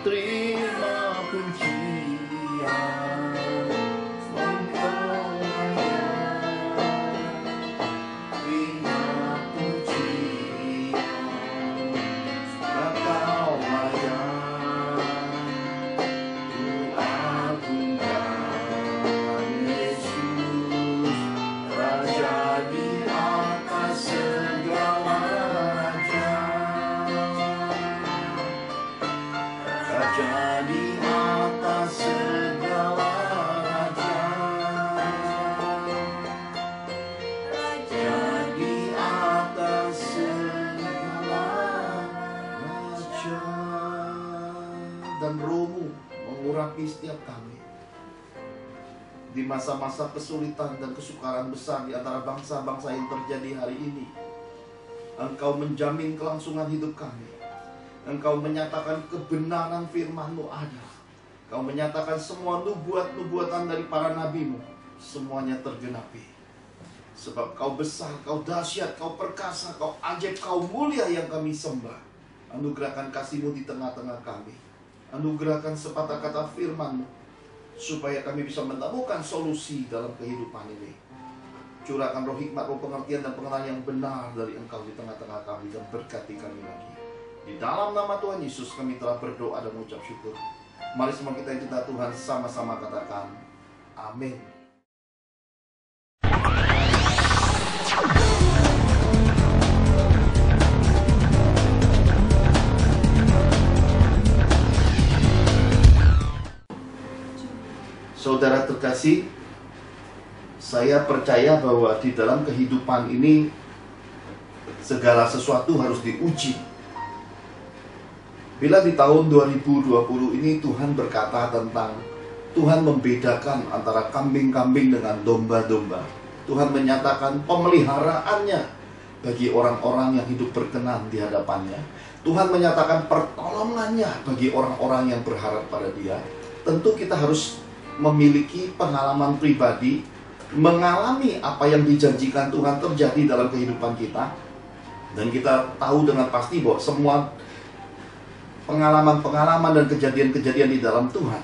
terima pujian, engkau terima pujian, engkau agungkan Yesus, Raja di atas segala raja, Raja di atas segala raja, Raja di atas segala raja. Dan Roh-Mu mengurapi setiap kami di masa-masa kesulitan dan kesukaran besar di antara bangsa-bangsa yang terjadi hari ini. Engkau menjamin kelangsungan hidup kami. Engkau menyatakan kebenaran firman-Mu ada. Engkau menyatakan semua nubuatan dari para nabi-Mu semuanya tergenapi. Sebab Kau besar, Kau dahsyat, Kau perkasa, Kau ajaib, Kau mulia yang kami sembah. Anugerahkan kasih-Mu di tengah-tengah kami. Anugerahkan sepatah kata firman-Mu supaya kami bisa menemukan solusi dalam kehidupan ini. Curahkan roh hikmat, roh pengertian dan pengenalan yang benar dari Engkau di tengah-tengah kami, dan berkati kami lagi. Di dalam nama Tuhan Yesus kami telah berdoa dan mengucap syukur. Mari semua kita yang cinta Tuhan sama-sama katakan amin. Saudara terkasih, saya percaya bahwa di dalam kehidupan ini segala sesuatu harus diuji. Bila di tahun 2020 ini Tuhan berkata tentang Tuhan membedakan antara kambing-kambing dengan domba-domba. Tuhan menyatakan pemeliharaannya bagi orang-orang yang hidup berkenan di hadapannya. Tuhan menyatakan pertolongannya bagi orang-orang yang berharap pada Dia. Tentu kita harus memiliki pengalaman pribadi, mengalami apa yang dijanjikan Tuhan terjadi dalam kehidupan kita. Dan kita tahu dengan pasti bahwa semua pengalaman-pengalaman dan kejadian-kejadian di dalam Tuhan,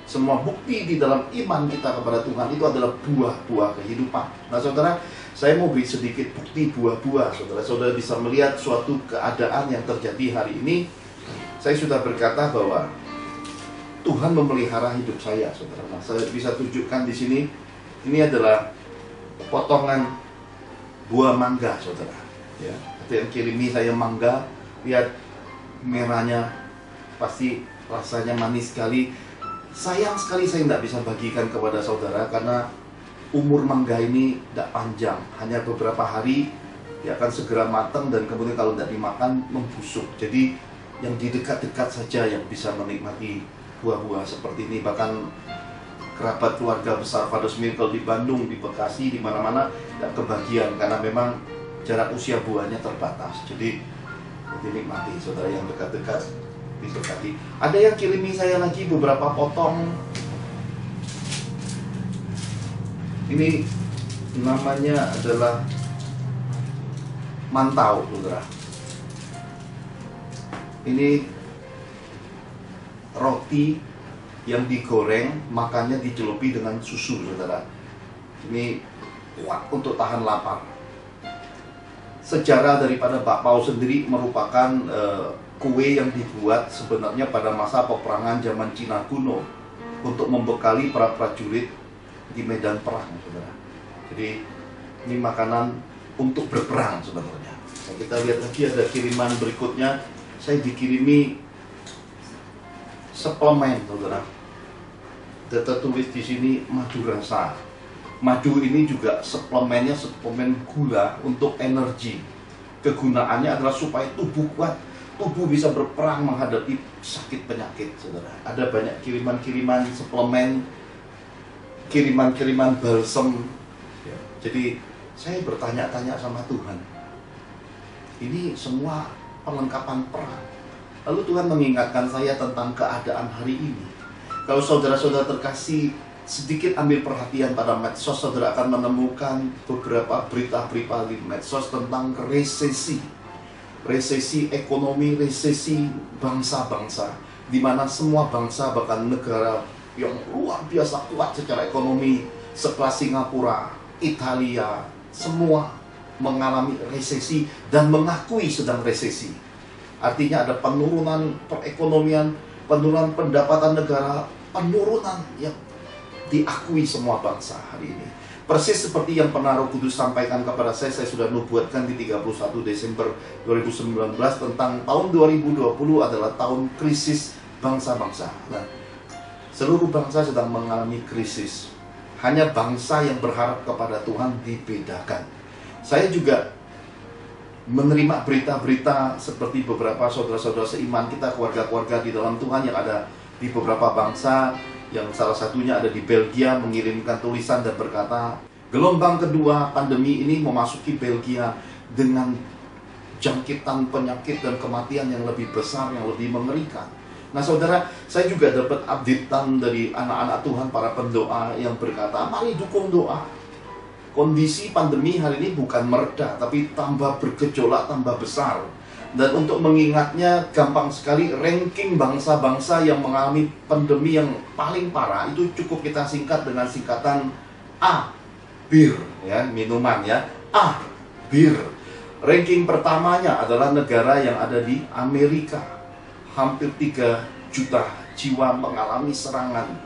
semua bukti di dalam iman kita kepada Tuhan itu adalah buah-buah kehidupan. Nah saudara, saya mau beri sedikit bukti buah-buah. Saudara-saudara bisa melihat suatu keadaan yang terjadi hari ini. Saya sudah berkata bahwa Tuhan memelihara hidup saya, saudara. Nah, saya bisa tunjukkan di sini. Ini adalah potongan buah mangga, saudara. Ya, ada yang kirimi saya mangga. Lihat merahnya, pasti rasanya manis sekali. Sayang sekali saya tidak bisa bagikan kepada saudara karena umur mangga ini tidak panjang, hanya beberapa hari dia akan segera matang dan kemudian kalau tidak dimakan membusuk. Jadi yang di dekat-dekat saja yang bisa menikmati buah-buah seperti ini. Bahkan kerabat keluarga besar Father's Miracle di Bandung, di Bekasi, di mana-mana tidak kebagian karena memang jarak usia buahnya terbatas. Jadi dinikmati, saudara yang dekat-dekat diberkati. Ada yang kirimi saya lagi beberapa potong. Ini namanya adalah mantau, saudara. Ini roti yang digoreng, makannya dicelupi dengan susu, saudara. Ini kuat untuk tahan lapar. Sejarah daripada bakpao sendiri merupakan kue yang dibuat sebenarnya pada masa peperangan zaman Cina kuno untuk membekali para prajurit di medan perang, saudara. Jadi ini makanan untuk berperang sebenarnya. Nah, kita lihat lagi ada kiriman berikutnya. Saya dikirimi suplemen, saudara. Tertulis di sini madu rasa. Madu ini juga suplemennya suplemen gula untuk energi. Kegunaannya adalah supaya tubuh kuat, tubuh bisa berperang menghadapi sakit penyakit, saudara. Ada banyak kiriman-kiriman suplemen, kiriman-kiriman balsem. Ya, jadi saya bertanya-tanya sama Tuhan. Ini semua perlengkapan perang. Lalu Tuhan mengingatkan saya tentang keadaan hari ini. Kalau saudara-saudara terkasih, sedikit ambil perhatian pada medsos, saudara akan menemukan beberapa berita-berita di medsos tentang resesi. resesi ekonomi, resesi bangsa-bangsa, di mana semua bangsa bahkan negara yang luar biasa kuat secara ekonomi sekelas Singapura, Italia, semua mengalami resesi dan mengakui sedang resesi. Artinya ada penurunan perekonomian, penurunan pendapatan negara, penurunan yang diakui semua bangsa hari ini. Persis seperti yang pernah Roh Kudus sampaikan kepada saya sudah nubuatkan di 31 Desember 2019 tentang tahun 2020 adalah tahun krisis bangsa-bangsa. Nah, seluruh bangsa sedang mengalami krisis. Hanya bangsa yang berharap kepada Tuhan dibedakan. Saya juga menerima berita-berita seperti beberapa saudara-saudara seiman kita, keluarga-keluarga di dalam Tuhan yang ada di beberapa bangsa, yang salah satunya ada di Belgia, mengirimkan tulisan dan berkata, gelombang kedua pandemi ini memasuki Belgia dengan jangkitan penyakit dan kematian yang lebih besar, yang lebih mengerikan. Nah saudara, saya juga dapat updatean dari anak-anak Tuhan, para pendoa yang berkata, mari dukung doa. Kondisi pandemi hari ini bukan mereda, tapi tambah bergejolak, tambah besar. Dan untuk mengingatnya gampang sekali, ranking bangsa-bangsa yang mengalami pandemi yang paling parah itu cukup kita singkat dengan singkatan A, bir, ya, minuman ya, A, bir. Ranking pertamanya adalah negara yang ada di Amerika. Hampir 3 juta jiwa mengalami serangan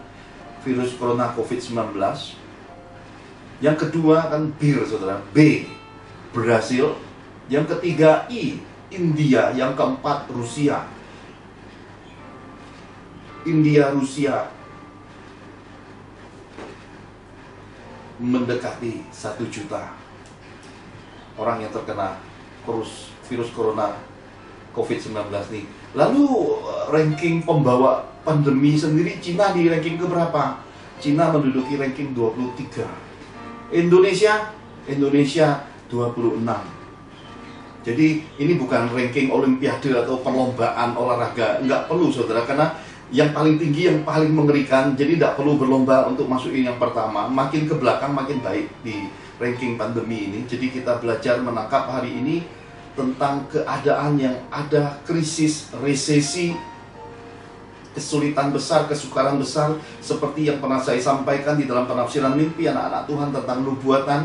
virus corona COVID-19. Yang kedua kan bir, saudara, B, Brasil. Yang ketiga I, India. Yang keempat Rusia. India, Rusia mendekati 1 juta orang yang terkena virus corona COVID-19 nih. Lalu ranking pembawa pandemi sendiri, Cina di ranking keberapa? Cina menduduki ranking 23. Indonesia 26. Jadi ini bukan ranking olimpiade atau perlombaan olahraga, nggak perlu saudara, karena yang paling tinggi, yang paling mengerikan, jadi tidak perlu berlomba untuk masukin yang pertama. Makin ke belakang makin baik di ranking pandemi ini. Jadi kita belajar menangkap hari ini tentang keadaan yang ada krisis, resesi, kesulitan besar, kesukaran besar, seperti yang pernah saya sampaikan di dalam penafsiran mimpi anak-anak Tuhan tentang nubuatan.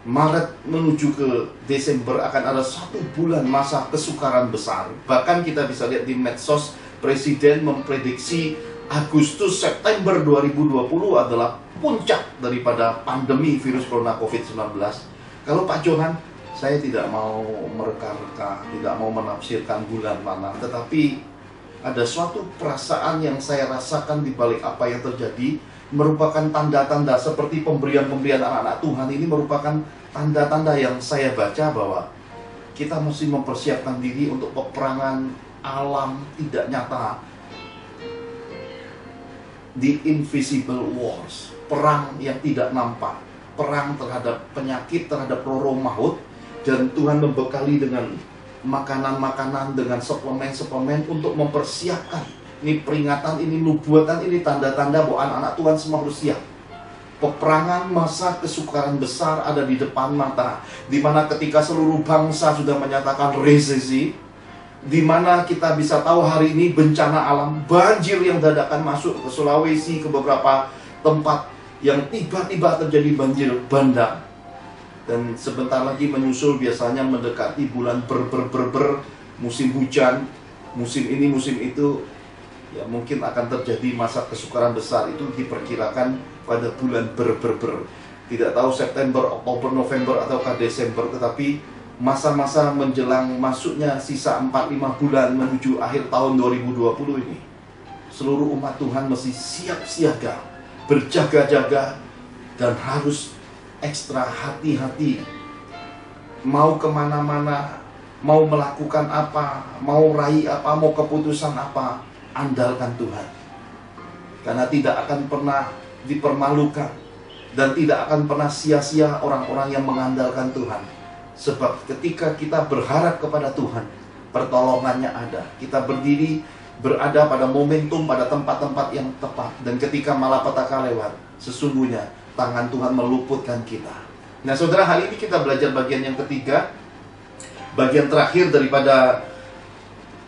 Maret menuju ke Desember akan ada 1 bulan masa kesukaran besar. Bahkan kita bisa lihat di medsos, Presiden memprediksi Agustus September 2020 adalah puncak daripada pandemi virus corona COVID-19. Kalau Pak Johan, saya tidak mau mereka-reka, tidak mau menafsirkan bulan mana, tetapi ada suatu perasaan yang saya rasakan di balik apa yang terjadi, merupakan tanda-tanda seperti pemberian-pemberian anak-anak Tuhan ini, merupakan tanda-tanda yang saya baca bahwa kita mesti mempersiapkan diri untuk peperangan alam tidak nyata, the invisible wars, perang yang tidak nampak, perang terhadap penyakit, terhadap roh maut. Dan Tuhan membekali dengan makanan-makanan, dengan suplemen-suplemen untuk mempersiapkan. Ini peringatan, ini nubuatan, ini tanda-tanda bahwa anak-anak Tuhan semua harus siap. Peperangan masa kesukaran besar ada di depan mata, di mana ketika seluruh bangsa sudah menyatakan resesi, di mana kita bisa tahu hari ini bencana alam, banjir yang dadakan masuk ke Sulawesi, ke beberapa tempat yang tiba-tiba terjadi banjir bandang. Dan sebentar lagi menyusul, biasanya mendekati bulan musim hujan, musim ini, musim itu, ya mungkin akan terjadi masa kesukaran besar. Itu diperkirakan pada bulan tidak tahu September, Oktober, November ataukah Desember, tetapi masa-masa menjelang masuknya sisa 4-5 bulan menuju akhir tahun 2020 ini, seluruh umat Tuhan mesti siap siaga, berjaga-jaga, dan harus ekstra hati-hati. Mau kemana-mana, mau melakukan apa, mau raih apa, mau keputusan apa, andalkan Tuhan. Karena tidak akan pernah dipermalukan, dan tidak akan pernah sia-sia orang-orang yang mengandalkan Tuhan. Sebab ketika kita berharap kepada Tuhan, pertolongannya ada. Kita berdiri, berada pada momentum, pada tempat-tempat yang tepat. Dan ketika malapetaka lewat, sesungguhnya tangan Tuhan meluputkan kita. Nah saudara, hari ini kita belajar bagian yang ketiga, bagian terakhir daripada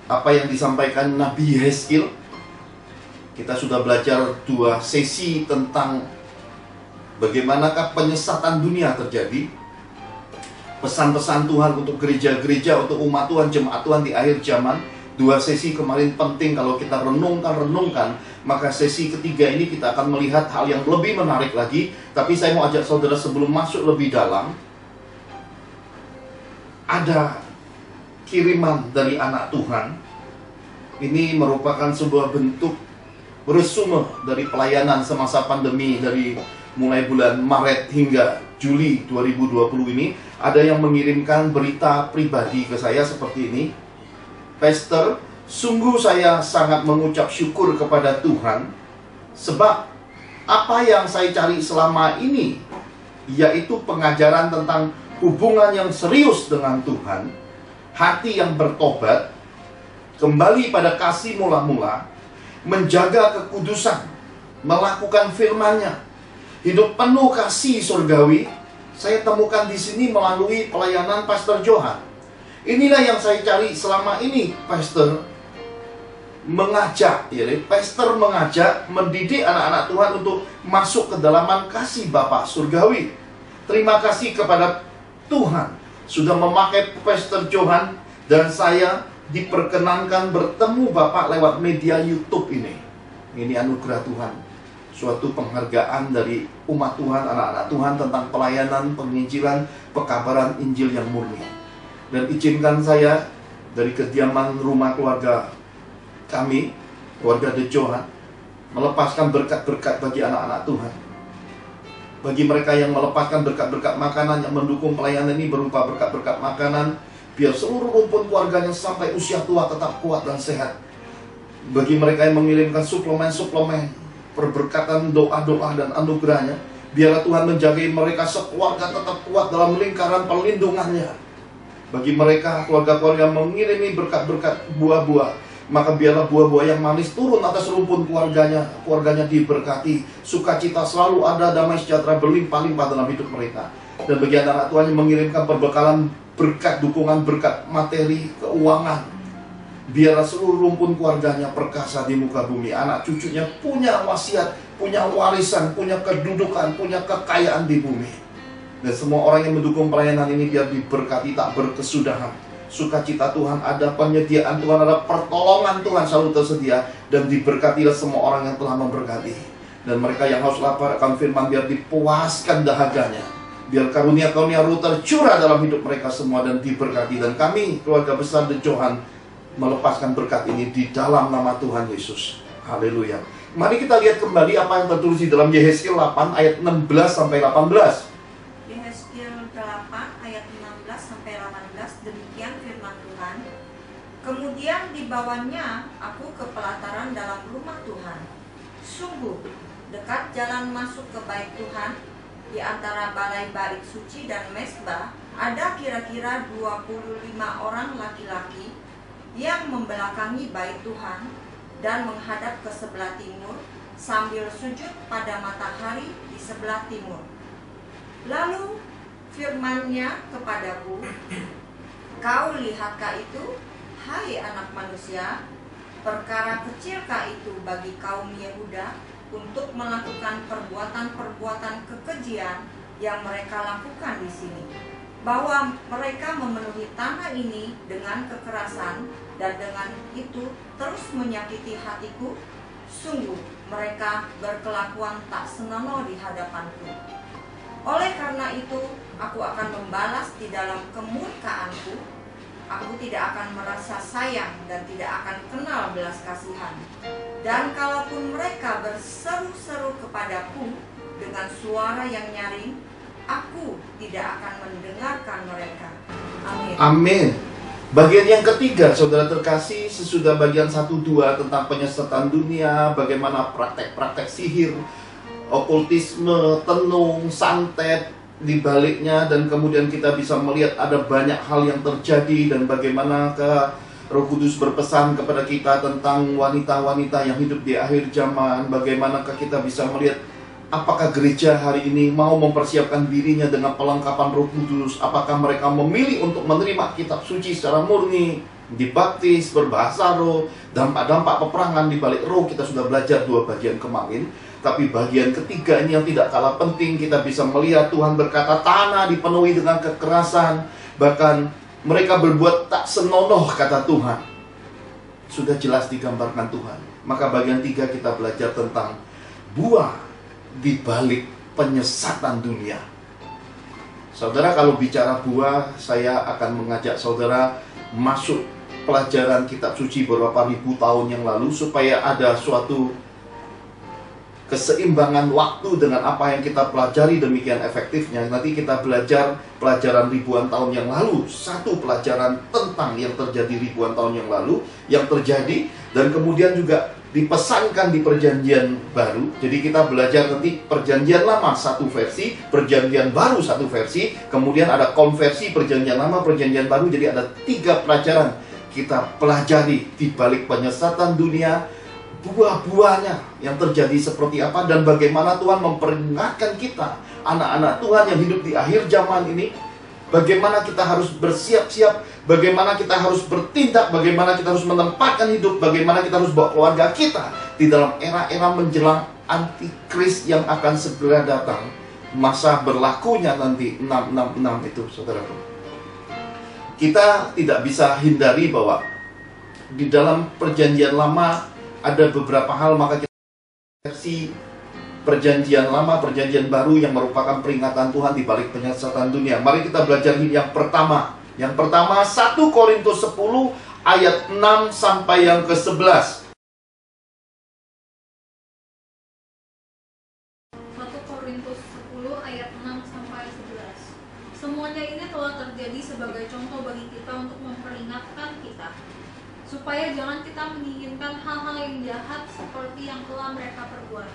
apa yang disampaikan Nabi Yehezkiel. Kita sudah belajar 2 sesi tentang bagaimanakah penyesatan dunia terjadi, pesan-pesan Tuhan untuk gereja-gereja, untuk umat Tuhan, jemaat Tuhan di akhir zaman. 2 sesi kemarin penting kalau kita renungkan, maka sesi ketiga ini kita akan melihat hal yang lebih menarik lagi. Tapi saya mau ajak saudara sebelum masuk lebih dalam, ada kiriman dari anak Tuhan. Ini merupakan sebuah bentuk resume dari pelayanan semasa pandemi, dari mulai bulan Maret hingga Juli 2020 ini. Ada yang mengirimkan berita pribadi ke saya seperti ini. Pastor, sungguh saya sangat mengucap syukur kepada Tuhan, sebab apa yang saya cari selama ini, yaitu pengajaran tentang hubungan yang serius dengan Tuhan, hati yang bertobat, kembali pada kasih mula-mula, menjaga kekudusan, melakukan firman-Nya, hidup penuh kasih surgawi, saya temukan di sini melalui pelayanan Pastor Johan. Inilah yang saya cari selama ini, Pastor. Mengajak, ya, Pastor mengajak, mendidik anak-anak Tuhan untuk masuk ke dalaman kasih Bapa surgawi. Terima kasih kepada Tuhan sudah memakai Pastor Johan dan saya diperkenankan bertemu Bapak lewat media YouTube ini. Ini anugerah Tuhan, suatu penghargaan dari umat Tuhan, anak-anak Tuhan tentang pelayanan, penginjilan, pekabaran Injil yang murni. Dan izinkan saya dari kediaman rumah keluarga kami, keluarga De Johan, melepaskan berkat-berkat bagi anak-anak Tuhan. Bagi mereka yang melepaskan berkat-berkat makanan yang mendukung pelayanan ini berupa berkat-berkat makanan, biar seluruh rumpun keluarganya sampai usia tua tetap kuat dan sehat. Bagi mereka yang mengirimkan suplemen-suplemen, perberkatan doa-doa dan anugerahnya, biarlah Tuhan menjaga mereka sekeluarga tetap kuat dalam lingkaran perlindungannya. Bagi mereka, keluarga-keluarga yang mengirimi berkat-berkat buah-buah, maka biarlah buah-buah yang manis turun atas rumpun keluarganya diberkati. Sukacita selalu ada, damai sejahtera berlimpah-limpah dalam hidup mereka. Dan bagi anak-anak Tuhan yang mengirimkan perbekalan berkat, dukungan berkat materi, keuangan, biarlah seluruh rumpun keluarganya perkasa di muka bumi. Anak cucunya punya wasiat, punya warisan, punya kedudukan, punya kekayaan di bumi. Dan semua orang yang mendukung pelayanan ini biar diberkati tak berkesudahan. Sukacita Tuhan ada, penyediaan Tuhan ada, pertolongan Tuhan selalu tersedia. Dan diberkatilah semua orang yang telah memberkati. Dan mereka yang haus lapar akan firman biar dipuaskan dahaganya. Biar karunia-karunia roh tercurah dalam hidup mereka semua dan diberkati. Dan kami, keluarga besar De Johan, melepaskan berkat ini di dalam nama Tuhan Yesus. Haleluya. Mari kita lihat kembali apa yang tertulis di dalam Yehezkiel 8 ayat 16 sampai 18. Yehezkiel 8 ayat 16 sampai 18, demikian firman Tuhan. Kemudian dibawanya aku ke pelataran dalam rumah Tuhan. Sungguh dekat jalan masuk ke bait Tuhan, di antara balai bait suci dan mezbah, ada kira-kira 25 orang laki-laki yang membelakangi bait Tuhan dan menghadap ke sebelah timur sambil sujud pada matahari di sebelah timur. Lalu firman-Nya kepadaku, kau lihatkah itu, hai anak manusia? Perkara kecilkah itu bagi kaum Yehuda untuk melakukan perbuatan-perbuatan kekejian yang mereka lakukan di sini? Bahwa mereka memenuhi tanah ini dengan kekerasan dan dengan itu terus menyakiti hatiku. Sungguh mereka berkelakuan tak senonoh di hadapanku. Oleh karena itu, aku akan membalas di dalam kemurkaanku. Aku tidak akan merasa sayang dan tidak akan kenal belas kasihan. Dan kalaupun mereka berseru-seru kepadaku dengan suara yang nyaring, aku tidak akan mendengarkan mereka. Amin. Amin. Bagian yang ketiga, saudara terkasih, sesudah bagian 1-2 tentang penyesatan dunia, bagaimana praktek-praktek sihir, okultisme, tenung, santet di baliknya, dan kemudian kita bisa melihat ada banyak hal yang terjadi dan bagaimana Roh Kudus berpesan kepada kita tentang wanita-wanita yang hidup di akhir zaman, bagaimanakah kita bisa melihat Apakah gereja hari ini mau mempersiapkan dirinya dengan pelengkapan Roh Kudus? Apakah mereka memilih untuk menerima kitab suci secara murni, dibaptis, berbahasa roh, dampak-dampak peperangan di balik roh? Kita sudah belajar 2 bagian kemarin. Tapi bagian ketiga ini yang tidak kalah penting. Kita bisa melihat Tuhan berkata tanah dipenuhi dengan kekerasan. Bahkan mereka berbuat tak senonoh, kata Tuhan. Sudah jelas digambarkan Tuhan. Maka bagian 3 kita belajar tentang buah di balik penyesatan dunia. Saudara, kalau bicara buah, saya akan mengajak saudara masuk pelajaran kitab suci beberapa ribu tahun yang lalu, supaya ada suatu keseimbangan waktu dengan apa yang kita pelajari demikian efektifnya. Nanti kita belajar pelajaran ribuan tahun yang lalu, satu pelajaran tentang yang terjadi ribuan tahun yang lalu, yang terjadi, dan kemudian juga dipesankan di perjanjian baru. Jadi kita belajar nanti perjanjian lama satu versi, perjanjian baru satu versi, kemudian ada konversi perjanjian lama, perjanjian baru. Jadi ada 3 pelajaran kita pelajari di balik penyesatan dunia, buah-buahnya yang terjadi seperti apa, dan bagaimana Tuhan memperingatkan kita, anak-anak Tuhan yang hidup di akhir zaman ini, bagaimana kita harus bersiap-siap, bagaimana kita harus bertindak, bagaimana kita harus menempatkan hidup, bagaimana kita harus bawa keluarga kita di dalam era-era menjelang antikris yang akan segera datang. Masa berlakunya nanti 666 itu, saudaraku. Kita tidak bisa hindari bahwa di dalam perjanjian lama ada beberapa hal, maka kita versi perjanjian lama, perjanjian baru yang merupakan peringatan Tuhan di balik penyesatan dunia. Mari kita belajar yang pertama. Yang pertama 1 Korintus 10 ayat 6 sampai yang ke-11. 1 Korintus 10 ayat 6 sampai 11. Semuanya ini telah terjadi sebagai contoh bagi kita untuk memperingatkan kita, supaya jangan kita menginginkan hal-hal yang jahat seperti yang telah mereka perbuat,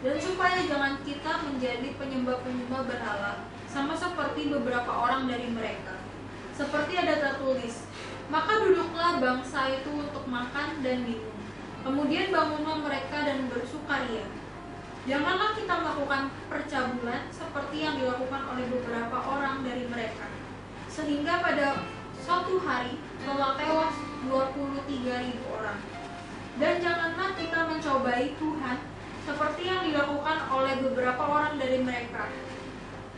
dan supaya jangan kita menjadi penyembah-penyembah berhala, sama seperti beberapa orang dari mereka. Seperti ada tertulis, maka duduklah bangsa itu untuk makan dan minum, kemudian bangunlah mereka dan bersukaria. Janganlah kita melakukan percabulan seperti yang dilakukan oleh beberapa orang dari mereka, sehingga pada suatu hari telah tewas 23.000 orang. Dan janganlah kita mencobai Tuhan seperti yang dilakukan oleh beberapa orang dari mereka,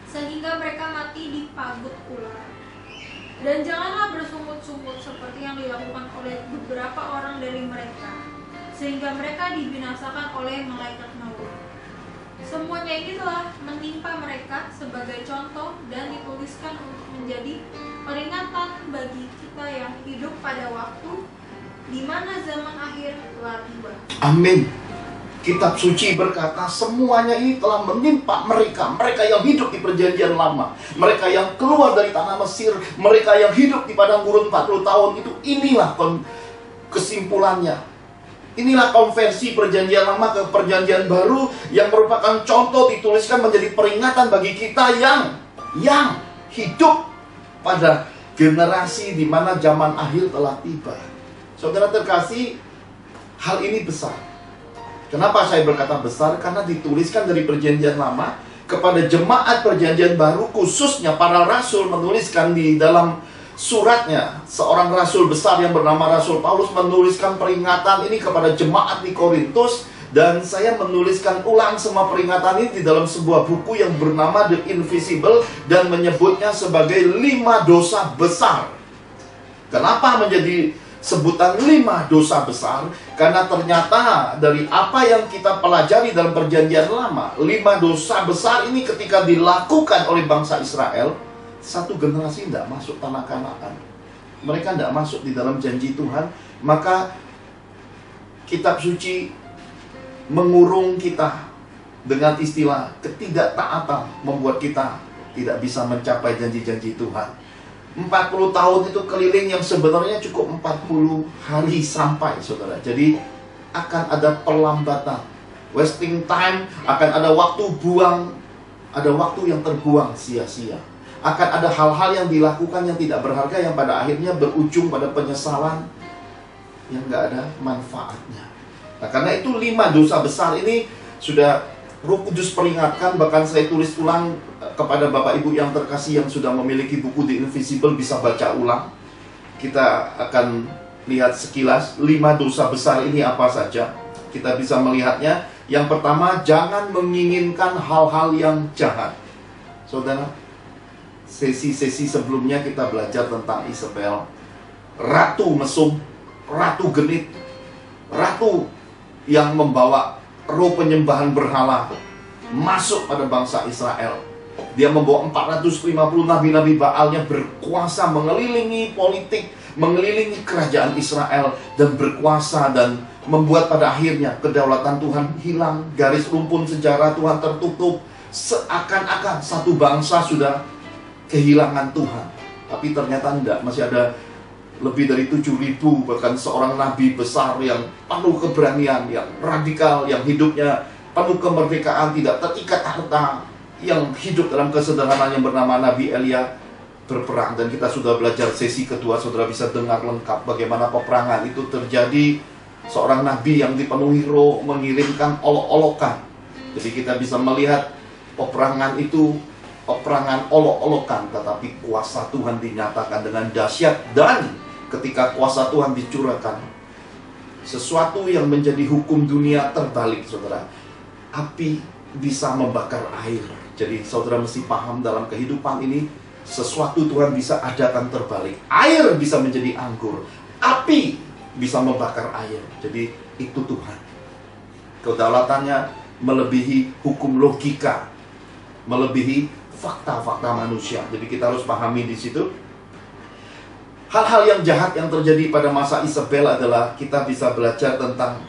sehingga mereka mati di pagut ular. Dan janganlah bersungut-sungut seperti yang dilakukan oleh beberapa orang dari mereka, sehingga mereka dibinasakan oleh malaikat maut. Semuanya ini telah menimpa mereka sebagai contoh dan dituliskan untuk menjadi peringatan bagi kita yang hidup pada waktu di mana zaman akhir telah tiba. Amin. Kitab suci berkata semuanya ini telah menimpa mereka, mereka yang hidup di perjanjian lama, mereka yang keluar dari tanah Mesir, mereka yang hidup di padang gurun 40 tahun itu. Inilah kesimpulannya. Inilah konversi perjanjian lama ke perjanjian baru yang merupakan contoh, dituliskan menjadi peringatan bagi kita yang hidup pada generasi di mana zaman akhir telah tiba. Saudara terkasih, hal ini besar. Kenapa saya berkata besar? Karena dituliskan dari perjanjian lama kepada jemaat perjanjian baru, khususnya para rasul menuliskan di dalam suratnya. Seorang rasul besar yang bernama Rasul Paulus menuliskan peringatan ini kepada jemaat di Korintus. Dan saya menuliskan ulang semua peringatan ini di dalam sebuah buku yang bernama The Invisible, dan menyebutnya sebagai 5 dosa besar. Kenapa menjadi sebutan 5 dosa besar? Karena ternyata dari apa yang kita pelajari dalam perjanjian lama, 5 dosa besar ini ketika dilakukan oleh bangsa Israel, satu generasi tidak masuk tanah Kanaan. Mereka tidak masuk di dalam janji Tuhan. Maka kitab suci mengurung kita dengan istilah ketidaktaatan, membuat kita tidak bisa mencapai janji-janji Tuhan. 40 tahun itu keliling yang sebenarnya cukup 40 hari sampai, saudara. Jadi akan ada perlambatan, wasting time, akan ada waktu buang, ada waktu yang terbuang sia-sia. Akan ada hal-hal yang dilakukan yang tidak berharga, yang pada akhirnya berujung pada penyesalan yang nggak ada manfaatnya. Nah, karena itu 5 dosa besar ini sudah Roh Kudus peringatkan, bahkan saya tulis ulang kepada Bapak Ibu yang terkasih yang sudah memiliki buku The Invisible, bisa baca ulang. Kita akan lihat sekilas 5 dosa besar ini apa saja. Kita bisa melihatnya. Yang pertama, jangan menginginkan hal-hal yang jahat. Saudara, sesi-sesi sebelumnya kita belajar tentang Isabel, ratu mesum, ratu genit, ratu yang membawa roh penyembahan berhala masuk pada bangsa Israel. Dia membawa 450 nabi-nabi Baalnya berkuasa mengelilingi politik, mengelilingi kerajaan Israel, dan berkuasa dan membuat pada akhirnya kedaulatan Tuhan hilang, garis rumpun sejarah Tuhan tertutup, seakan-akan satu bangsa sudah kehilangan Tuhan. Tapi ternyata enggak, masih ada lebih dari 7.000 bahkan seorang nabi besar yang penuh keberanian, yang radikal, yang hidupnya penuh kemerdekaan, tidak terikat harta, yang hidup dalam kesederhanaan, yang bernama Nabi Elia berperang. Dan kita sudah belajar sesi kedua, saudara bisa dengar lengkap bagaimana peperangan itu terjadi. Seorang nabi yang dipenuhi roh mengirimkan olok-olokan. Jadi kita bisa melihat peperangan itu peperangan olok-olokan, tetapi kuasa Tuhan dinyatakan dengan dahsyat. Dan ketika kuasa Tuhan dicurahkan, sesuatu yang menjadi hukum dunia terbalik, saudara. Api bisa membakar air. Jadi saudara mesti paham, dalam kehidupan ini sesuatu Tuhan bisa adakan terbalik. Air bisa menjadi anggur, api bisa membakar air. Jadi itu Tuhan. Kedaulatannya melebihi hukum logika, melebihi fakta-fakta manusia. Jadi kita harus pahami di situ. Hal-hal yang jahat yang terjadi pada masa Isabel adalah kita bisa belajar tentang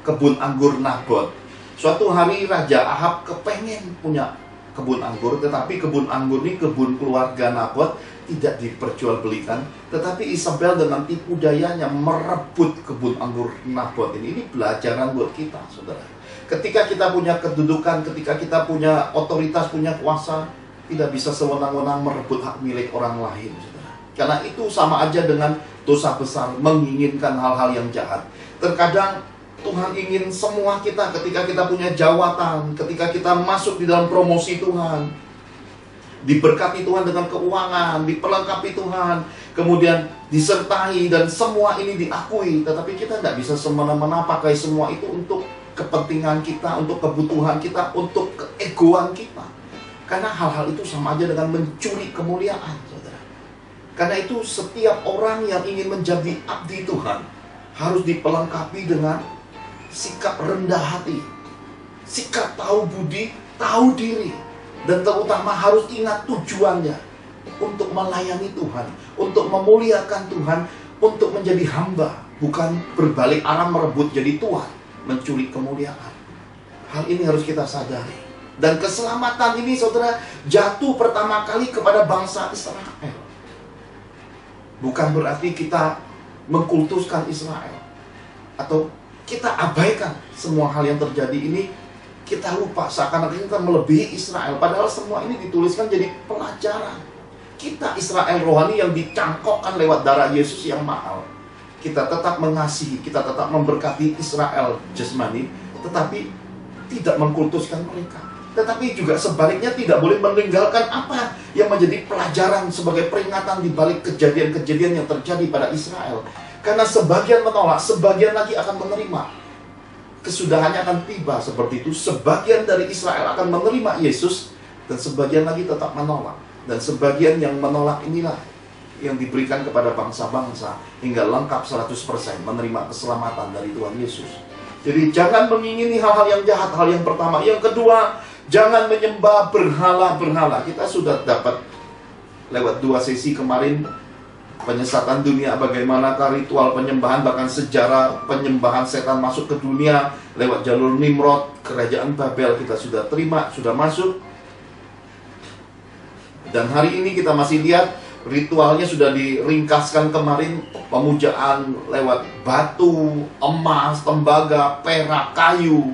kebun anggur Nabot. Suatu hari Raja Ahab kepengen punya kebun anggur, tetapi kebun anggur ini kebun keluarga Nabot, tidak diperjualbelikan. Tetapi Isabel dengan tipu dayanya merebut kebun anggur Nabot ini. Ini pelajaran buat kita, saudara. Ketika kita punya kedudukan, ketika kita punya otoritas, punya kuasa, tidak bisa sewenang-wenang merebut hak milik orang lain, saudara. Karena itu sama aja dengan dosa besar, menginginkan hal-hal yang jahat. Terkadang Tuhan ingin semua kita, ketika kita punya jawatan, ketika kita masuk di dalam promosi Tuhan, diberkati Tuhan dengan keuangan, diperlengkapi Tuhan, kemudian disertai, dan semua ini diakui. Tetapi kita tidak bisa semena-mena pakai semua itu untuk kepentingan kita, untuk kebutuhan kita, untuk keegoan kita. Karena hal-hal itu sama aja dengan mencuri kemuliaan, saudara. Karena itu setiap orang yang ingin menjadi abdi Tuhan harus dipelengkapi dengan sikap rendah hati, sikap tahu budi, tahu diri, dan terutama harus ingat tujuannya untuk melayani Tuhan, untuk memuliakan Tuhan, untuk menjadi hamba, bukan berbalik arah merebut jadi tuan, mencuri kemuliaan. Hal ini harus kita sadari. Dan keselamatan ini, saudara, jatuh pertama kali kepada bangsa Israel. Bukan berarti kita mengkultuskan Israel atau kita abaikan semua hal yang terjadi ini. Kita lupa seakan-akan kita melebihi Israel. Padahal semua ini dituliskan jadi pelajaran. Kita Israel rohani yang dicangkokkan lewat darah Yesus yang mahal. Kita tetap mengasihi, kita tetap memberkati Israel jasmani, tetapi tidak mengkultuskan mereka. Tetapi juga sebaliknya tidak boleh meninggalkan apa yang menjadi pelajaran sebagai peringatan di balik kejadian-kejadian yang terjadi pada Israel. Karena sebagian menolak, sebagian lagi akan menerima. Kesudahannya akan tiba seperti itu. Sebagian dari Israel akan menerima Yesus, dan sebagian lagi tetap menolak. Dan sebagian yang menolak inilah yang diberikan kepada bangsa-bangsa hingga lengkap 100% menerima keselamatan dari Tuhan Yesus. Jadi jangan mengingini hal-hal yang jahat, hal yang pertama. Yang kedua, jangan menyembah berhala-berhala. Kita sudah dapat lewat 2 sesi kemarin penyesatan dunia, bagaimanakah ritual penyembahan, bahkan sejarah penyembahan setan masuk ke dunia lewat jalur Nimrod, kerajaan Babel. Kita sudah terima, sudah masuk. Dan hari ini kita masih lihat ritualnya sudah diringkaskan kemarin. Pemujaan lewat batu, emas, tembaga, perak, kayu,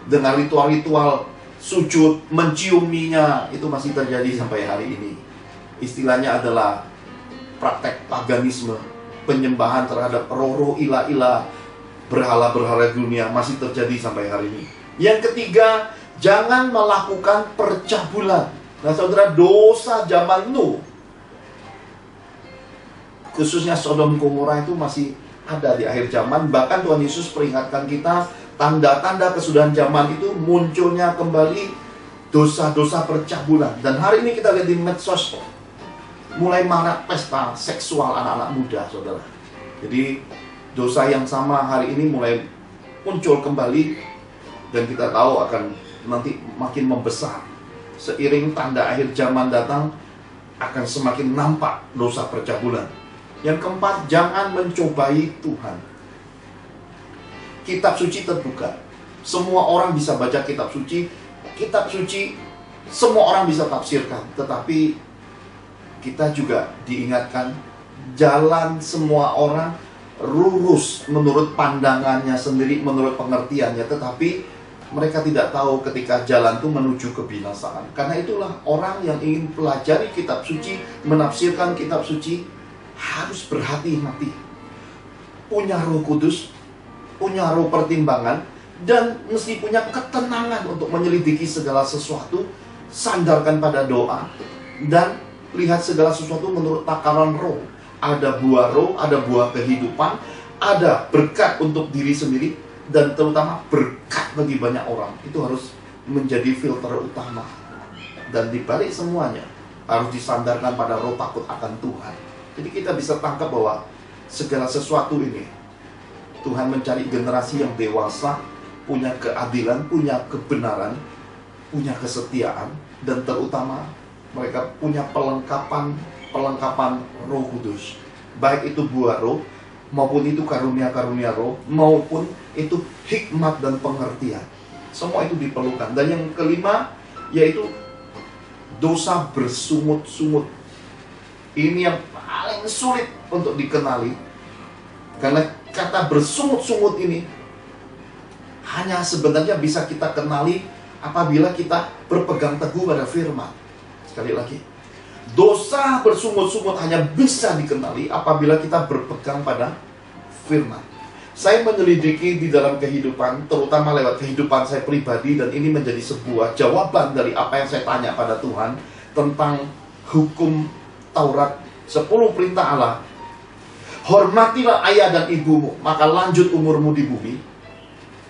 dengan ritual-ritual sujud, mencium minyak. Itu masih terjadi sampai hari ini. Istilahnya adalah praktek paganisme, penyembahan terhadap roh-roh ilah-ilah, berhala-berhala dunia, masih terjadi sampai hari ini. Yang ketiga, Jangan melakukan percabulan. Nah saudara, dosa zaman Nuh, khususnya Sodom Gomora itu masih ada di akhir zaman. Bahkan Tuhan Yesus peringatkan kita, tanda-tanda kesudahan zaman itu munculnya kembali dosa-dosa percabulan. Dan hari ini kita lihat di medsos, mulai marak pesta seksual anak-anak muda, saudara. Jadi dosa yang sama hari ini mulai muncul kembali, dan kita tahu akan nanti makin membesar. Seiring tanda akhir zaman datang, akan semakin nampak dosa percabulan. Yang keempat, jangan mencobai Tuhan. Kitab suci terbuka. Semua orang bisa baca kitab suci. Kitab suci semua orang bisa tafsirkan. Tetapi kita juga diingatkan, jalan semua orang lurus menurut pandangannya sendiri, menurut pengertiannya. Tetapi mereka tidak tahu ketika jalan itu menuju kebinasaan. Karena itulah orang yang ingin pelajari kitab suci, menafsirkan kitab suci, harus berhati-hati. Punya Roh Kudus, punya roh pertimbangan, dan mesti punya ketenangan untuk menyelidiki segala sesuatu. Sandarkan pada doa, dan lihat segala sesuatu menurut takaran roh. Ada buah roh, ada buah kehidupan, ada berkat untuk diri sendiri, dan terutama berkat bagi banyak orang. Itu harus menjadi filter utama. Dan dibalik semuanya harus disandarkan pada roh takut akan Tuhan. Jadi kita bisa tangkap bahwa segala sesuatu ini, Tuhan mencari generasi yang dewasa, punya keadilan, punya kebenaran, punya kesetiaan, dan terutama mereka punya pelengkapan Roh Kudus. Baik itu buah roh, maupun itu karunia-karunia roh, maupun itu hikmat dan pengertian. Semua itu diperlukan. Dan yang kelima, yaitu dosa bersungut-sungut. Ini yang paling sulit untuk dikenali. Karena kata bersungut-sungut ini hanya sebenarnya bisa kita kenali apabila kita berpegang teguh pada firman. Sekali lagi, dosa bersungut-sungut hanya bisa dikenali apabila kita berpegang pada firman. Saya menyelidiki di dalam kehidupan, terutama lewat kehidupan saya pribadi, dan ini menjadi sebuah jawaban dari apa yang saya tanya pada Tuhan tentang hukum Taurat, 10 perintah Allah. Hormatilah ayah dan ibumu, maka lanjut umurmu di bumi.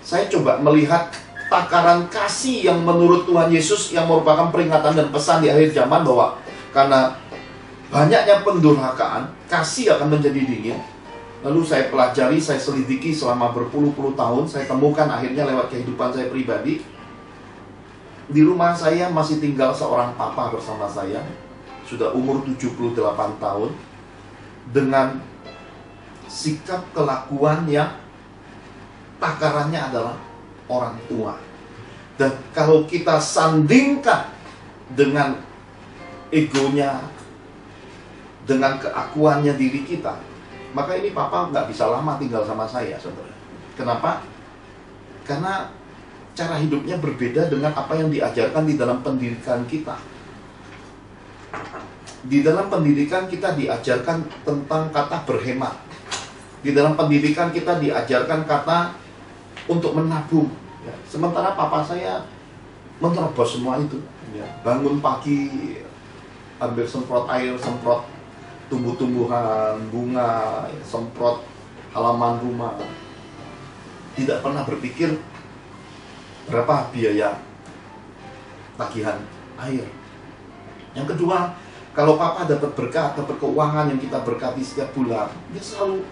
Saya coba melihat takaran kasih yang menurut Tuhan Yesus, yang merupakan peringatan dan pesan di akhir zaman, bahwa karena banyaknya pendurhakaan, kasih akan menjadi dingin. Lalu saya pelajari, saya selidiki selama berpuluh-puluh tahun. Saya temukan akhirnya lewat kehidupan saya pribadi. Di rumah saya masih tinggal seorang papa bersama saya, sudah umur 78 tahun, dengan sikap kelakuan yang takarannya adalah orang tua. Dan kalau kita sandingkan dengan egonya, dengan keakuannya diri kita, maka ini papa nggak bisa lama tinggal sama saya, saudara. Kenapa? Karena cara hidupnya berbeda dengan apa yang diajarkan di dalam pendidikan kita. Di dalam pendidikan kita diajarkan tentang kata berhemat. Di dalam pendidikan kita diajarkan kata untuk menabung. Ya. Sementara papa saya menerobos semua itu. Ya. Bangun pagi, ambil semprot air, semprot tumbuh-tumbuhan, bunga, semprot halaman rumah. Tidak pernah berpikir berapa biaya tagihan air. Yang kedua, kalau papa dapat berkat, dapat keuangan yang kita berkati setiap bulan, dia selalu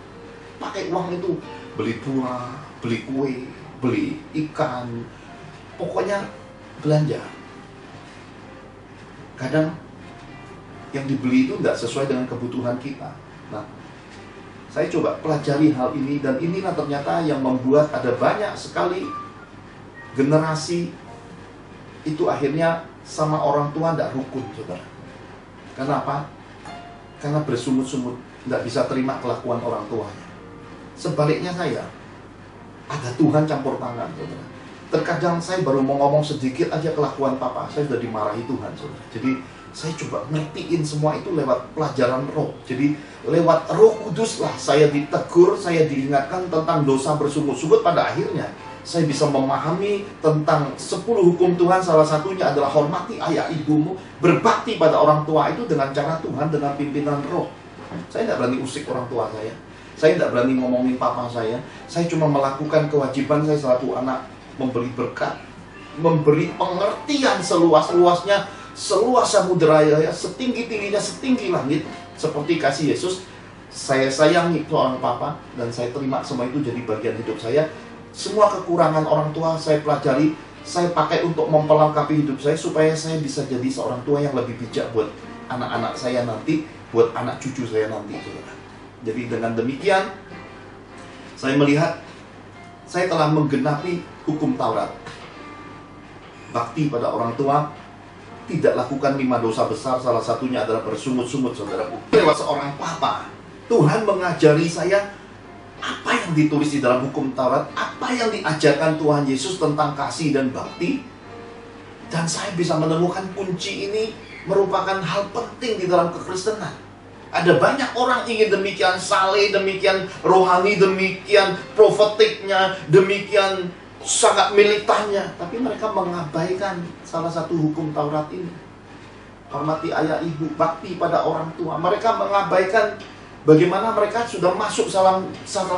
pakai uang itu beli buah, beli kue, beli ikan, pokoknya belanja. Kadang yang dibeli itu tidak sesuai dengan kebutuhan kita. Nah, saya coba pelajari hal ini, dan inilah ternyata yang membuat ada banyak sekali generasi itu akhirnya sama orang tua tidak rukun, saudara. Kenapa? Karena bersungut-sungut, tidak bisa terima kelakuan orang tuanya. Sebaliknya saya, ada Tuhan campur tangan, saudara. Terkadang saya baru mau ngomong sedikit aja kelakuan papa, saya sudah dimarahi Tuhan, saudara. Jadi saya coba ngertiin semua itu lewat pelajaran roh. Jadi lewat Roh Kudus lah saya ditegur, saya diingatkan tentang dosa bersungut-sungut. Pada akhirnya Saya bisa memahami tentang 10 hukum Tuhan. Salah satunya adalah hormati ayah ibumu, berbakti pada orang tua itu dengan cara Tuhan, dengan pimpinan roh. Saya tidak berani usik orang tua saya. Saya tidak berani ngomongin papa saya. Saya cuma melakukan kewajiban saya selaku anak, memberi berkat, memberi pengertian seluas-luasnya, seluas samudera ya, setinggi-tingginya, setinggi langit. Seperti kasih Yesus, saya sayangi seorang papa, dan saya terima semua itu jadi bagian hidup saya. Semua kekurangan orang tua saya pelajari, saya pakai untuk memperlengkapi hidup saya, supaya saya bisa jadi seorang tua yang lebih bijak buat anak-anak saya nanti, buat anak cucu saya nanti. Jadi dengan demikian, saya melihat saya telah menggenapi hukum Taurat. Bakti pada orang tua, tidak lakukan 5 dosa besar, salah satunya adalah bersungut-sungut, saudaraku. Lewat seorang papa, Tuhan mengajari saya apa yang ditulis di dalam hukum Taurat, apa yang diajarkan Tuhan Yesus tentang kasih dan bakti. Dan saya bisa menemukan kunci ini merupakan hal penting di dalam kekristenan. Ada banyak orang ingin demikian saleh, demikian rohani, demikian profetiknya, demikian sangat militannya, tapi mereka mengabaikan salah satu hukum Taurat ini. Hormati ayah ibu, bakti pada orang tua. Mereka mengabaikan bagaimana mereka sudah masuk salah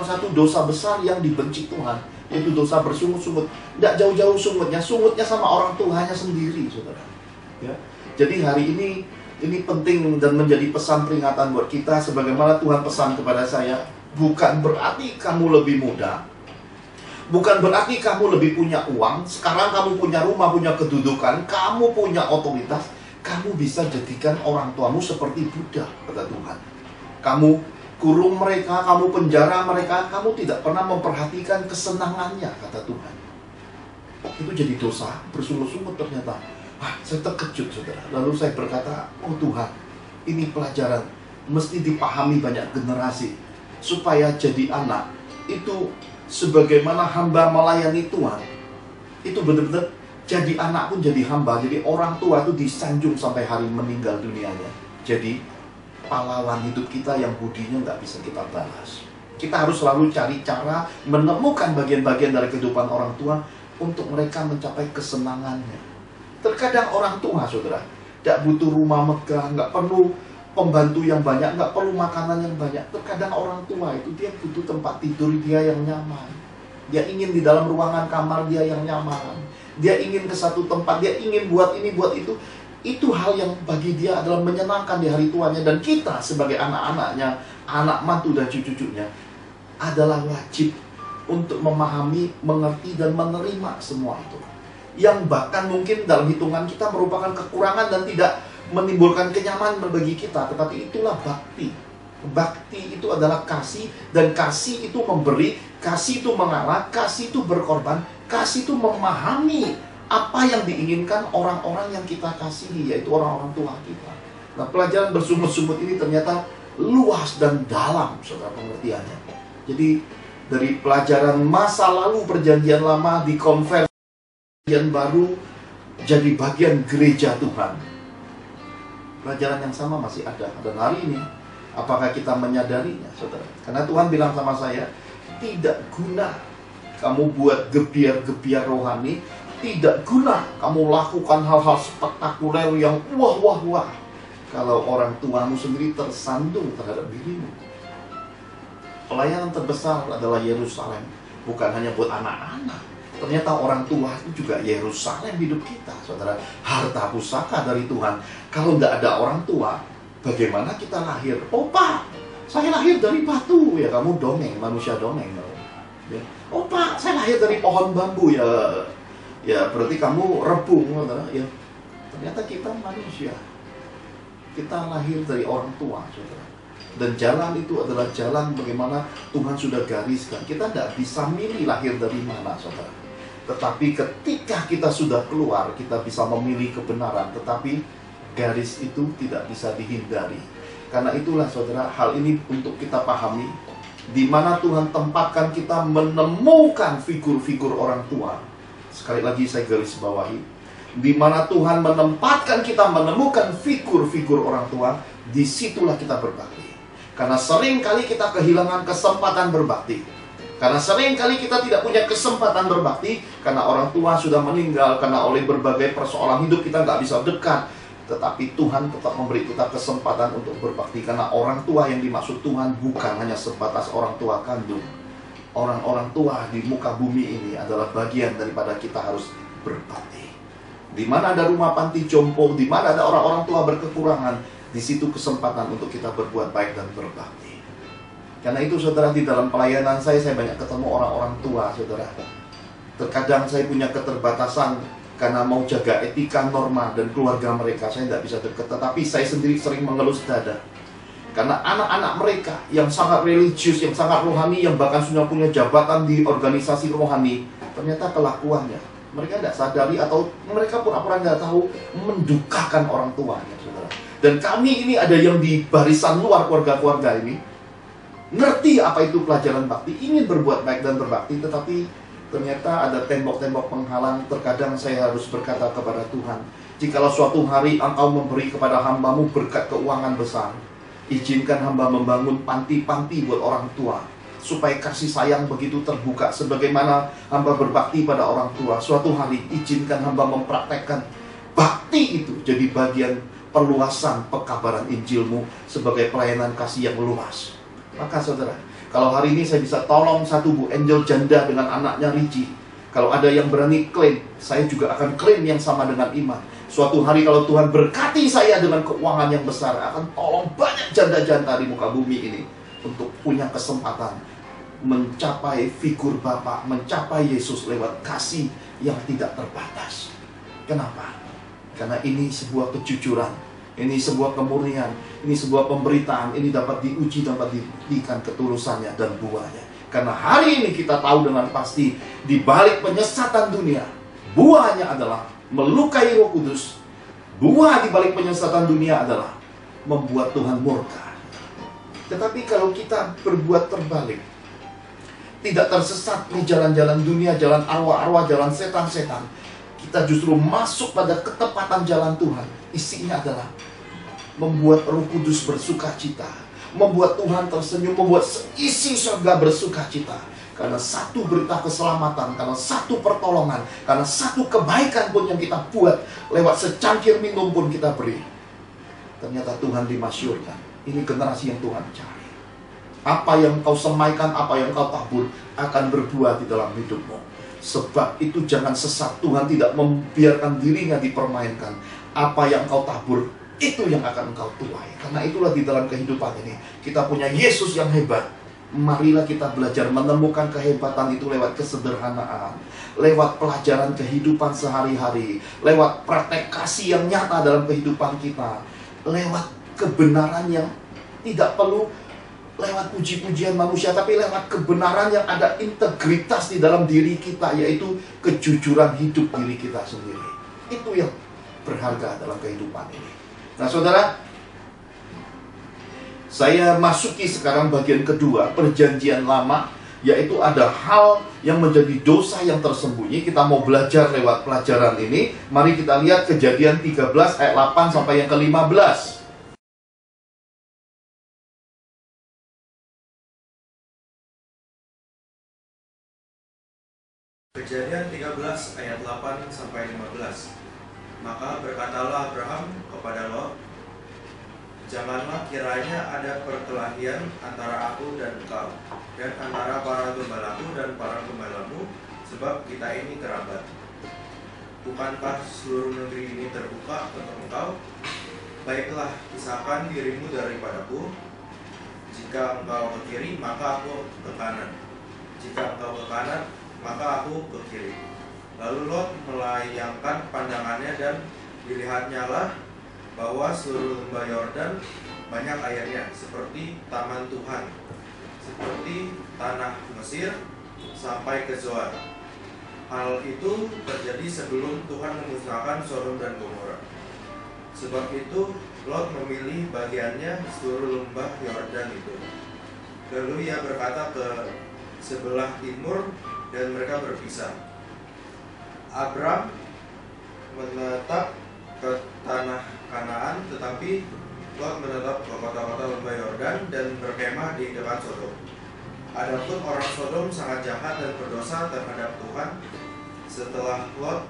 satu dosa besar yang dibenci Tuhan, yaitu dosa bersungut-sungut. Tidak jauh-jauh sungutnya sama orang tuanya sendiri, saudara. Ya. Jadi hari ini penting dan menjadi pesan peringatan buat kita, sebagaimana Tuhan pesan kepada saya. Bukan berarti kamu lebih muda, bukan berarti kamu lebih punya uang, sekarang kamu punya rumah, punya kedudukan, kamu punya otoritas, kamu bisa jadikan orang tuamu seperti budak, kata Tuhan. Kamu kurung mereka, kamu penjara mereka, kamu tidak pernah memperhatikan kesenangannya, kata Tuhan. Itu jadi dosa bersungut-sungut ternyata. Saya terkejut, saudara. Lalu saya berkata, oh Tuhan, ini pelajaran mesti dipahami banyak generasi, supaya jadi anak itu sebagaimana hamba melayani Tuhan, itu benar-benar jadi anak pun jadi hamba. Jadi orang tua itu disanjung sampai hari meninggal dunianya. Jadi pahlawan hidup kita yang budinya nggak bisa kita balas. Kita harus selalu cari cara menemukan bagian-bagian dari kehidupan orang tua untuk mereka mencapai kesenangannya. Terkadang orang tua, saudara, tidak butuh rumah megah, nggak perlu pembantu yang banyak, nggak perlu makanan yang banyak. Terkadang orang tua itu dia butuh tempat tidur dia yang nyaman. Dia ingin di dalam ruangan kamar dia yang nyaman. Dia ingin ke satu tempat, dia ingin buat ini, buat itu. Itu hal yang bagi dia adalah menyenangkan di hari tuanya. Dan kita sebagai anak-anaknya, anak mantu dan cucu-cucunya, adalah wajib untuk memahami, mengerti, dan menerima semua itu. Yang bahkan mungkin dalam hitungan kita merupakan kekurangan dan tidak menimbulkan kenyamanan bagi kita. Tetapi itulah bakti. Bakti itu adalah kasih, dan kasih itu memberi, kasih itu mengalah, kasih itu berkorban, kasih itu memahami apa yang diinginkan orang-orang yang kita kasihi, yaitu orang-orang tua kita. Nah, pelajaran bersumut-sumut ini ternyata luas dan dalam, saudara, pengertiannya. Jadi dari pelajaran masa lalu perjanjian lama dikonversi yang baru jadi bagian gereja Tuhan. Pelajaran yang sama masih ada. Dan hari ini, apakah kita menyadarinya, saudara? Karena Tuhan bilang sama saya, tidak guna kamu buat gebiar-gebiar rohani, tidak guna kamu lakukan hal-hal spektakuler yang wah, kalau orang tuamu sendiri tersandung terhadap dirimu. Pelayanan terbesar adalah Yerusalem, bukan hanya buat anak-anak. Ternyata orang tua itu juga Yerusalem hidup kita, saudara. Harta pusaka dari Tuhan. Kalau tidak ada orang tua, bagaimana kita lahir? Oh Pak, saya lahir dari batu. Ya kamu dongeng, manusia dongeng. Ya. Oh Pak, saya lahir dari pohon bambu. Ya berarti kamu rebung, saudara. Ya, ternyata kita manusia. Kita lahir dari orang tua, saudara. Dan jalan itu adalah jalan bagaimana Tuhan sudah gariskan. Kita tidak bisa milih lahir dari mana, saudara. Tetapi ketika kita sudah keluar, kita bisa memilih kebenaran. Tetapi garis itu tidak bisa dihindari. Karena itulah, saudara, hal ini untuk kita pahami. Di mana Tuhan tempatkan kita menemukan figur-figur orang tua. Sekali lagi saya garis bawahi. Di mana Tuhan menempatkan kita menemukan figur-figur orang tua, disitulah kita berbakti. Karena sering kali kita kehilangan kesempatan berbakti. Karena sering kali kita tidak punya kesempatan berbakti karena orang tua sudah meninggal, karena oleh berbagai persoalan hidup kita nggak bisa dekat. Tetapi Tuhan tetap memberi kita kesempatan untuk berbakti, karena orang tua yang dimaksud Tuhan bukan hanya sebatas orang tua kandung. Orang-orang tua di muka bumi ini adalah bagian daripada kita harus berbakti. Di mana ada rumah panti jompo, di mana ada orang-orang tua berkekurangan, di situ kesempatan untuk kita berbuat baik dan berbakti. Karena itu saudara, di dalam pelayanan saya banyak ketemu orang-orang tua, saudara. Terkadang saya punya keterbatasan karena mau jaga etika, norma, dan keluarga mereka, saya tidak bisa dekat. Tetapi saya sendiri sering mengelus dada. Karena anak-anak mereka yang sangat religius, yang sangat rohani, yang bahkan sudah punya jabatan di organisasi rohani, ternyata kelakuannya, mereka tidak sadari atau mereka pura-pura nggak tahu, mendukakan orang tuanya, saudara. Dan kami ini ada yang di barisan luar keluarga-keluarga ini, ngerti apa itu pelajaran bakti, ingin berbuat baik dan berbakti, tetapi ternyata ada tembok-tembok penghalang. Terkadang saya harus berkata kepada Tuhan, jikalau suatu hari Engkau memberi kepada hamba-Mu berkat keuangan besar, izinkan hamba membangun panti-panti buat orang tua, supaya kasih sayang begitu terbuka. Sebagaimana hamba berbakti pada orang tua, suatu hari izinkan hamba mempraktekkan bakti itu jadi bagian perluasan pekabaran Injil-Mu sebagai pelayanan kasih yang luas. Maka saudara, kalau hari ini saya bisa tolong satu Bu Angel janda dengan anaknya Riji, kalau ada yang berani klaim, saya juga akan klaim yang sama dengan iman. Suatu hari kalau Tuhan berkati saya dengan keuangan yang besar, akan tolong banyak janda-janda di muka bumi ini untuk punya kesempatan mencapai figur Bapa, mencapai Yesus lewat kasih yang tidak terbatas. Kenapa? Karena ini sebuah kejujuran, ini sebuah kemurnian, ini sebuah pemberitaan, ini dapat diuji, dapat dibuktikan ketulusannya dan buahnya. Karena hari ini kita tahu dengan pasti, di balik penyesatan dunia, buahnya adalah melukai Roh Kudus. Buah di balik penyesatan dunia adalah membuat Tuhan murka. Tetapi kalau kita berbuat terbalik, tidak tersesat di jalan-jalan dunia, jalan arwah-arwah, jalan setan-setan, kita justru masuk pada ketepatan jalan Tuhan. Isinya adalah membuat Roh Kudus bersuka cita, membuat Tuhan tersenyum, membuat isi surga bersuka cita. Karena satu berita keselamatan, karena satu pertolongan, karena satu kebaikan pun yang kita buat, lewat secangkir minum pun kita beri. Ternyata Tuhan dimasyurkan. Ini generasi yang Tuhan cari. Apa yang kau semaikan, apa yang kau tabur, akan berbuah di dalam hidupmu. Sebab itu jangan sesat. Tuhan tidak membiarkan dirinya dipermainkan. Apa yang kau tabur, itu yang akan engkau tuai. Karena itulah di dalam kehidupan ini kita punya Yesus yang hebat. Marilah kita belajar menemukan kehebatan itu lewat kesederhanaan, lewat pelajaran kehidupan sehari-hari, lewat praktek kasih yang nyata dalam kehidupan kita, lewat kebenaran yang tidak perlu lewat puji-pujian manusia, tapi lewat kebenaran yang ada integritas di dalam diri kita, yaitu kejujuran hidup diri kita sendiri. Itu yang berharga dalam kehidupan ini. Nah saudara, saya masuki sekarang bagian kedua, perjanjian lama, yaitu ada hal yang menjadi dosa yang tersembunyi. Kita mau belajar lewat pelajaran ini. Mari kita lihat Kejadian 13 ayat 8 sampai yang ke-15. Kejadian 13 ayat 8 sampai 15. Maka berkatalah Abraham kepada Lot, janganlah kiranya ada perkelahian antara aku dan engkau, dan antara para gembalaku dan para gembalamu, sebab kita ini kerabat. Bukankah seluruh negeri ini terbuka untuk engkau? Baiklah, pisahkan dirimu daripadaku. Jika engkau ke kiri, maka aku ke kanan. Jika engkau ke kanan, maka aku ke kiri. Lalu Lot melayangkan pandangannya, dan dilihatnya lah bahwa seluruh lembah Yordan banyak airnya, seperti taman Tuhan, seperti tanah Mesir sampai ke Zoar. Hal itu terjadi sebelum Tuhan memusnahkan Sodom dan Gomora. Sebab itu Lot memilih bagiannya seluruh lembah Yordan itu. Lalu ia berkata ke sebelah timur, dan mereka berpisah. Abram menetap ke tanah Kanaan, tetapi Lot menetap ke kota-kota lembah Yordan dan berkemah di dekat Sodom. Adapun orang Sodom sangat jahat dan berdosa terhadap Tuhan. Setelah Lot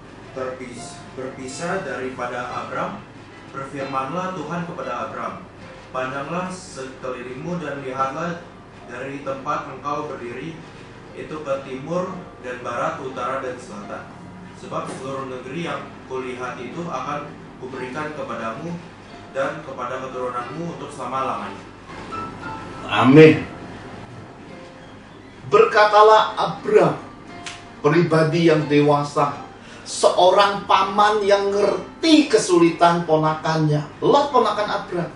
berpisah daripada Abram, berfirmanlah Tuhan kepada Abram, pandanglah sekelilingmu dan lihatlah dari tempat engkau berdiri, itu ke timur dan barat, utara dan selatan. Sebab seluruh negeri yang kulihat itu akan kuberikan kepadamu dan kepada keturunanmu untuk selama-lamanya. Amin. Berkatalah Abram, pribadi yang dewasa, seorang paman yang ngerti kesulitan ponakannya. Lot ponakan Abram.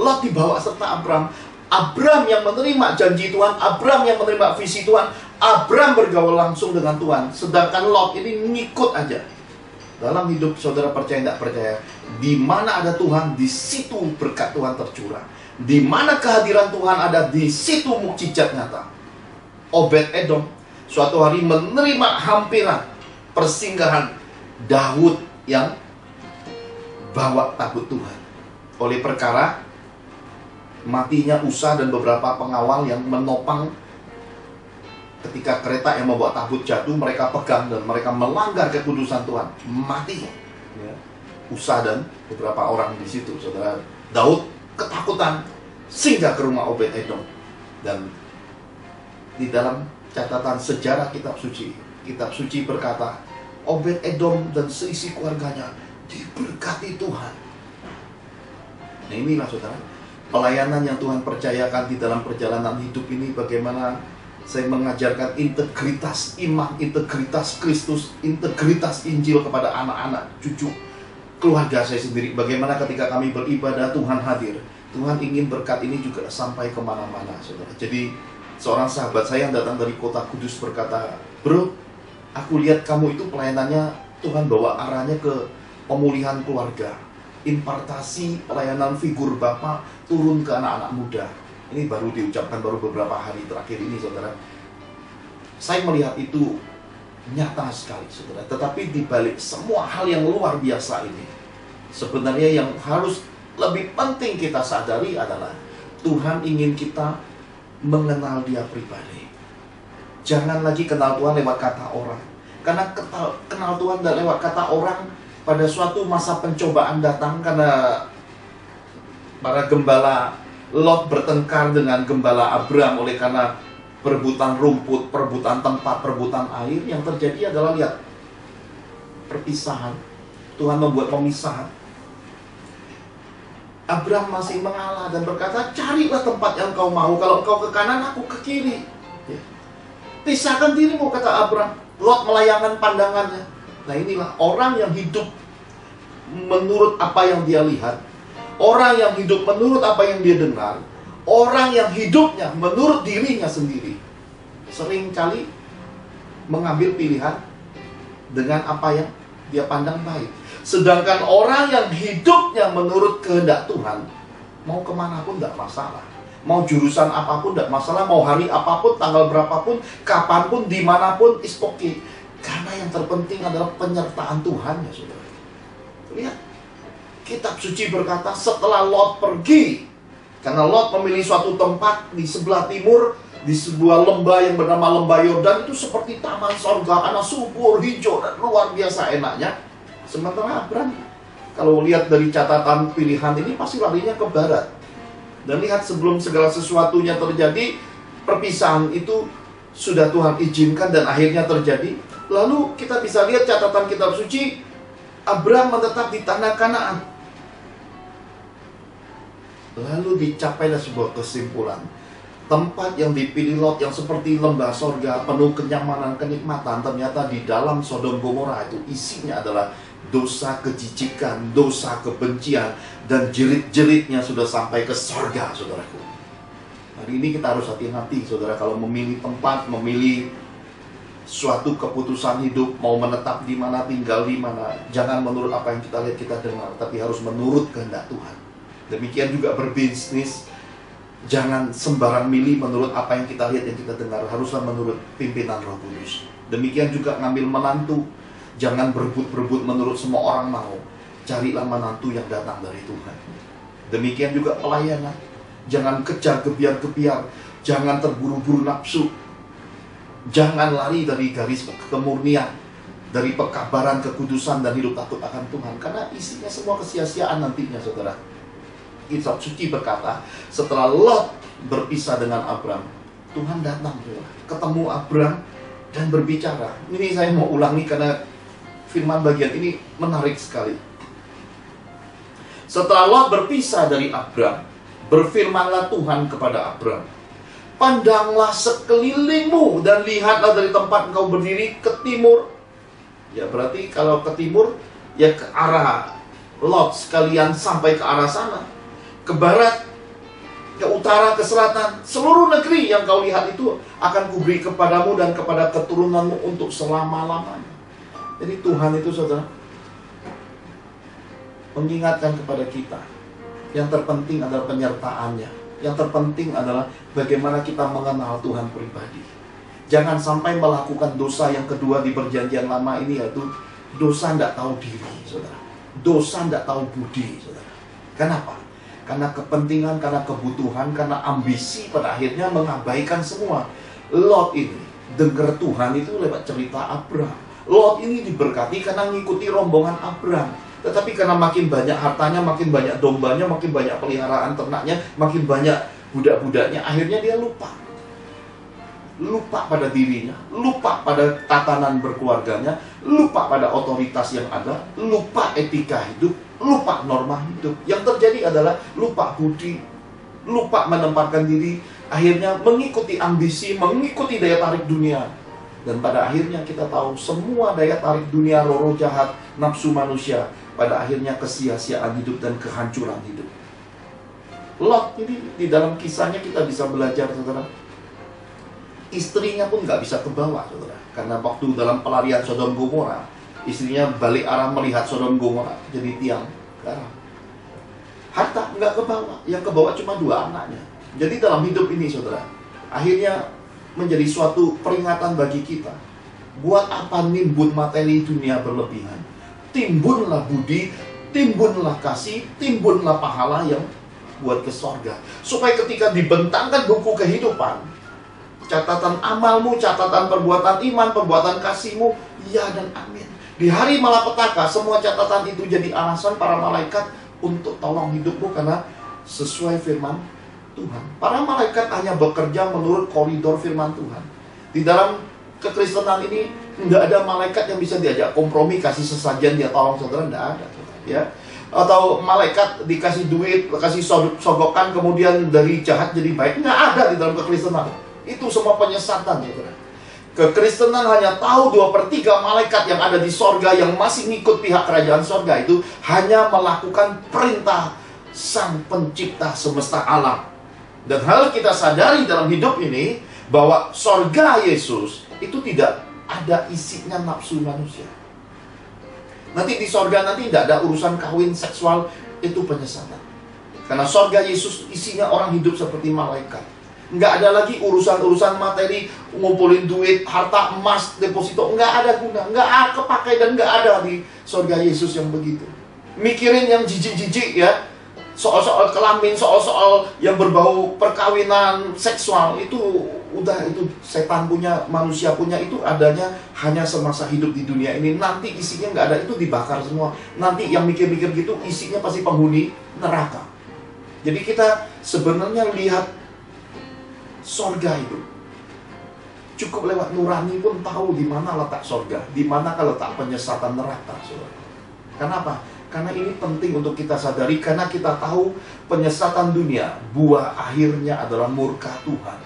Lot dibawa serta Abram. Abram yang menerima janji Tuhan, Abram yang menerima visi Tuhan, Abram bergaul langsung dengan Tuhan. Sedangkan Lot ini ngikut aja. Dalam hidup saudara percaya tidak percaya, di mana ada Tuhan, di situ berkat Tuhan tercurah. Di mana kehadiran Tuhan ada, di situ mukjizat nyata. Obed-Edom suatu hari menerima hampiran persinggahan Daud yang bawa tabut Tuhan. Oleh perkara matinya Usa dan beberapa pengawal yang menopang ketika kereta yang membawa tabut jatuh, mereka pegang dan mereka melanggar kekudusan Tuhan, mati. Ya. Usa dan beberapa orang di situ, saudara. Daud ketakutan, singgah ke rumah Obed-Edom. Dan di dalam catatan sejarah kitab suci berkata, Obed-Edom dan seisi keluarganya diberkati Tuhan. Nah inilah saudara, pelayanan yang Tuhan percayakan di dalam perjalanan hidup ini. Bagaimana saya mengajarkan integritas iman, integritas Kristus, integritas Injil kepada anak-anak, cucu, keluarga saya sendiri. Bagaimana ketika kami beribadah Tuhan hadir. Tuhan ingin berkat ini juga sampai kemana-mana saudara. Jadi seorang sahabat saya yang datang dari kota Kudus berkata, bro, aku lihat kamu itu pelayanannya Tuhan bawa arahnya ke pemulihan keluarga, impartasi pelayanan figur Bapak turun ke anak-anak muda. Ini baru diucapkan baru beberapa hari terakhir ini saudara. Saya melihat itu nyata sekali saudara. Tetapi dibalik semua hal yang luar biasa ini, sebenarnya yang harus lebih penting kita sadari adalah Tuhan ingin kita mengenal Dia pribadi. Jangan lagi kenal Tuhan lewat kata orang. Karena kenal Tuhan dan lewat kata orang, pada suatu masa pencobaan datang karena para gembala Lot bertengkar dengan gembala Abram oleh karena perebutan rumput, perebutan tempat, perebutan air. Yang terjadi adalah lihat, perpisahan. Tuhan membuat pemisahan. Abram masih mengalah dan berkata, carilah tempat yang kau mau. Kalau engkau ke kanan, aku ke kiri. Ya. Pisahkan dirimu, kata Abram. Lot melayangkan pandangannya. Nah inilah orang yang hidup menurut apa yang dia lihat, orang yang hidup menurut apa yang dia dengar, orang yang hidupnya menurut dirinya sendiri, seringkali mengambil pilihan dengan apa yang dia pandang baik. Sedangkan orang yang hidupnya menurut kehendak Tuhan, mau kemanapun tidak masalah, mau jurusan apapun tidak masalah, mau hari apapun, tanggal berapapun, kapanpun, dimanapun, is okay. Karena yang terpenting adalah penyertaan Tuhan ya saudara. Lihat, kitab suci berkata setelah Lot pergi, karena Lot memilih suatu tempat di sebelah timur, di sebuah lembah yang bernama Lembah Yordan. Itu seperti taman sorga, karena subur, hijau, dan luar biasa enaknya. Sementara Abram, kalau lihat dari catatan pilihan ini, pasti larinya ke barat. Dan lihat, sebelum segala sesuatunya terjadi, perpisahan itu sudah Tuhan izinkan dan akhirnya terjadi. Lalu kita bisa lihat catatan kitab suci, Abram menetap di tanah Kanaan. Lalu dicapailah sebuah kesimpulan. Tempat yang dipilih Lot yang seperti lembah sorga, penuh kenyamanan, kenikmatan, ternyata di dalam Sodom Gomora itu isinya adalah dosa kejijikan, dosa kebencian, dan jerit-jeritnya sudah sampai ke sorga, saudaraku. Hari ini kita harus hati-hati, saudara, kalau memilih tempat, memilih suatu keputusan hidup, mau menetap di mana, tinggal di mana. Jangan menurut apa yang kita lihat, kita dengar, tapi harus menurut kehendak Tuhan. Demikian juga berbisnis, jangan sembarang milih menurut apa yang kita lihat, yang kita dengar. Haruslah menurut pimpinan Roh Kudus. Demikian juga ngambil menantu, jangan berebut-berebut menurut semua orang mau. Carilah menantu yang datang dari Tuhan. Demikian juga pelayanan, jangan kejar kebiar-kebiar Jangan terburu-buru nafsu. Jangan lari dari garis kemurnian, dari pekabaran kekudusan dan hidup takut akan Tuhan. Karena isinya semua kesia-siaan nantinya, saudara. Kitab suci berkata, setelah Lot berpisah dengan Abram, Tuhan datang, saudara, ketemu Abram dan berbicara. Ini saya mau ulangi karena firman bagian ini menarik sekali. Setelah Lot berpisah dari Abram, berfirmanlah Tuhan kepada Abram, pandanglah sekelilingmu dan lihatlah dari tempat engkau berdiri ke timur. Ya berarti kalau ke timur, ya ke arah Lot sekalian sampai ke arah sana. Ke barat, ke utara, ke selatan. Seluruh negeri yang kau lihat itu akan kuberi kepadamu dan kepada keturunanmu untuk selama-lamanya. Jadi Tuhan itu, saudara, mengingatkan kepada kita, yang terpenting adalah penyertaannya. Yang terpenting adalah bagaimana kita mengenal Tuhan pribadi. Jangan sampai melakukan dosa yang kedua di perjanjian lama ini, yaitu dosa tidak tahu diri, saudara. Dosa tidak tahu budi, saudara. Kenapa? Karena kepentingan, karena kebutuhan, karena ambisi pada akhirnya mengabaikan semua. Lot ini dengar Tuhan itu lewat cerita Abram. Lot ini diberkati karena mengikuti rombongan Abram. Tetapi karena makin banyak hartanya, makin banyak dombanya, makin banyak peliharaan ternaknya, makin banyak budak-budaknya, akhirnya dia lupa. Lupa pada dirinya, lupa pada tatanan berkeluarganya, lupa pada otoritas yang ada, lupa etika hidup, lupa norma hidup. Yang terjadi adalah lupa budi, lupa menempatkan diri, akhirnya mengikuti ambisi, mengikuti daya tarik dunia. Dan pada akhirnya kita tahu semua daya tarik dunia, roh jahat, nafsu manusia, pada akhirnya kesia-siaan hidup dan kehancuran hidup. Lot ini di dalam kisahnya kita bisa belajar, saudara. Istrinya pun nggak bisa kebawa, saudara. Karena waktu dalam pelarian Sodom Gomora, istrinya balik arah melihat Sodom Gomora jadi tiang garam. Harta nggak kebawa, yang kebawa cuma 2 anaknya. Jadi dalam hidup ini, saudara, akhirnya menjadi suatu peringatan bagi kita. Buat apa nimbun materi dunia berlebihan? Timbunlah budi, timbunlah kasih, timbunlah pahala yang buat ke sorga. Supaya ketika dibentangkan buku kehidupan, catatan amalmu, catatan perbuatan iman, perbuatan kasihmu, ya dan amin. Di hari malapetaka, semua catatan itu jadi alasan para malaikat untuk tolong hidupmu karena sesuai firman Tuhan. Para malaikat hanya bekerja menurut koridor firman Tuhan. Di dalam kekristenan ini nggak ada malaikat yang bisa diajak kompromi, kasih sesajen dia tolong saudara, nggak ada, ya. Atau malaikat dikasih duit, kasih sogokan, kemudian dari jahat jadi baik, nggak ada di dalam kekristenan. Itu semua penyesatan, ya. Kekristenan hanya tahu 2/3 malaikat yang ada di sorga yang masih ngikut pihak kerajaan sorga itu hanya melakukan perintah Sang Pencipta semesta alam. Dan hal kita sadari dalam hidup ini bahwa sorga Yesus itu tidak ada isinya nafsu manusia. Nanti di sorga nanti tidak ada urusan kawin seksual, itu penyesatan. Karena sorga Yesus isinya orang hidup seperti malaikat. Nggak ada lagi urusan-urusan materi, ngumpulin duit, harta emas, deposito. Nggak ada guna, nggak kepakai dan nggak ada di sorga Yesus yang begitu. Mikirin yang jijik-jijik, ya. Soal-soal kelamin, soal-soal yang berbau perkawinan seksual, itu udah, itu setan punya, manusia punya, itu adanya hanya semasa hidup di dunia ini. Nanti isinya nggak ada, itu dibakar semua. Nanti yang mikir-mikir gitu isinya pasti penghuni neraka. Jadi kita sebenarnya lihat sorga itu cukup lewat nurani pun tahu di mana letak sorga, di mana kalau letak penyesatan neraka, saudara. Kenapa? Karena ini penting untuk kita sadari, karena kita tahu penyesatan dunia, buah akhirnya adalah murka Tuhan.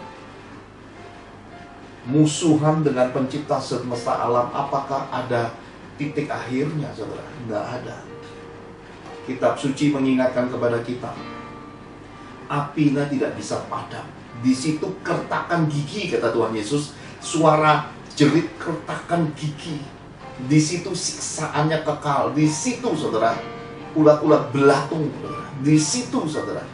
Musuhan dengan pencipta semesta alam, apakah ada titik akhirnya, saudara? Tidak ada. Kitab suci mengingatkan kepada kita, apinya tidak bisa padam. Di situ kertakan gigi, kata Tuhan Yesus, suara jerit kertakan gigi. Di situ siksaannya kekal. Di situ, saudara, ulat-ulat belatung, saudara. Di situ, saudara,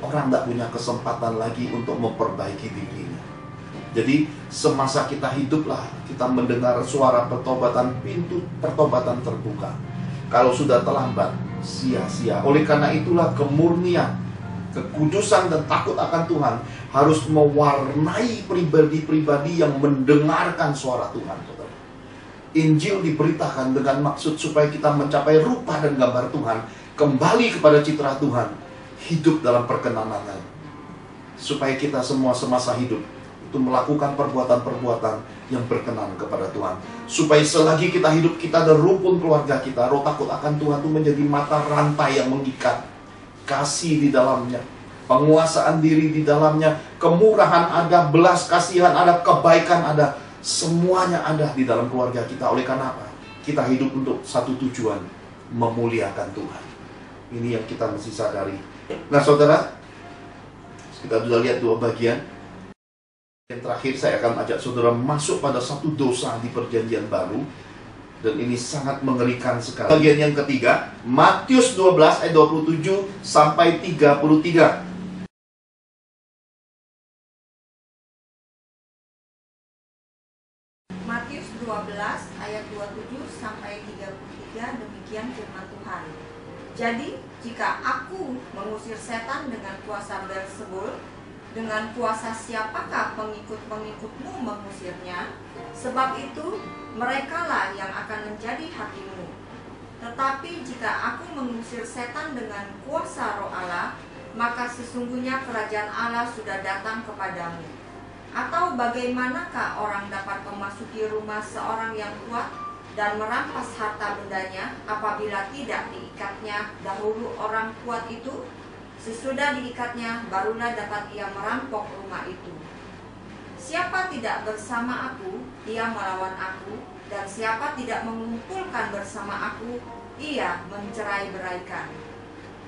orang tidak punya kesempatan lagi untuk memperbaiki dirinya. Jadi semasa kita hiduplah, kita mendengar suara pertobatan, pintu pertobatan terbuka. Kalau sudah terlambat, sia-sia. Oleh karena itulah kemurnian, kekudusan dan takut akan Tuhan harus mewarnai pribadi-pribadi yang mendengarkan suara Tuhan, saudara. Injil diberitakan dengan maksud supaya kita mencapai rupa dan gambar Tuhan, kembali kepada citra Tuhan, hidup dalam perkenanannya, supaya kita semua semasa hidup itu melakukan perbuatan-perbuatan yang berkenan kepada Tuhan. Supaya selagi kita hidup, kita dan rumpun keluarga kita, roh takut akan Tuhan itu menjadi mata rantai yang mengikat, kasih di dalamnya, penguasaan diri di dalamnya, kemurahan ada, belas kasihan ada, kebaikan ada, semuanya ada di dalam keluarga kita. Oleh karena apa? Kita hidup untuk satu tujuan, memuliakan Tuhan. Ini yang kita mesti sadari. Nah saudara, kita sudah lihat dua bagian. Yang terakhir saya akan ajak saudara masuk pada satu dosa di perjanjian baru. Dan ini sangat mengerikan sekali. Bagian yang ketiga, Matius 12 ayat 27 sampai 33. Matius 12 ayat 27 sampai 33, demikian firman Tuhan. Jadi, jika aku mengusir setan dengan kuasa Beelzebul, dengan kuasa siapakah pengikut-pengikutmu mengusirnya? Sebab itu, merekalah yang akan menjadi hakimmu. Tetapi jika aku mengusir setan dengan kuasa Roh Allah, maka sesungguhnya kerajaan Allah sudah datang kepadamu. Atau bagaimanakah orang dapat memasuki rumah seorang yang kuat dan merampas harta bendanya apabila tidak diikatnya dahulu orang kuat itu? Sesudah diikatnya, barulah dapat ia merampok rumah itu. Siapa tidak bersama aku, ia melawan aku, dan siapa tidak mengumpulkan bersama aku, ia mencerai-beraikan.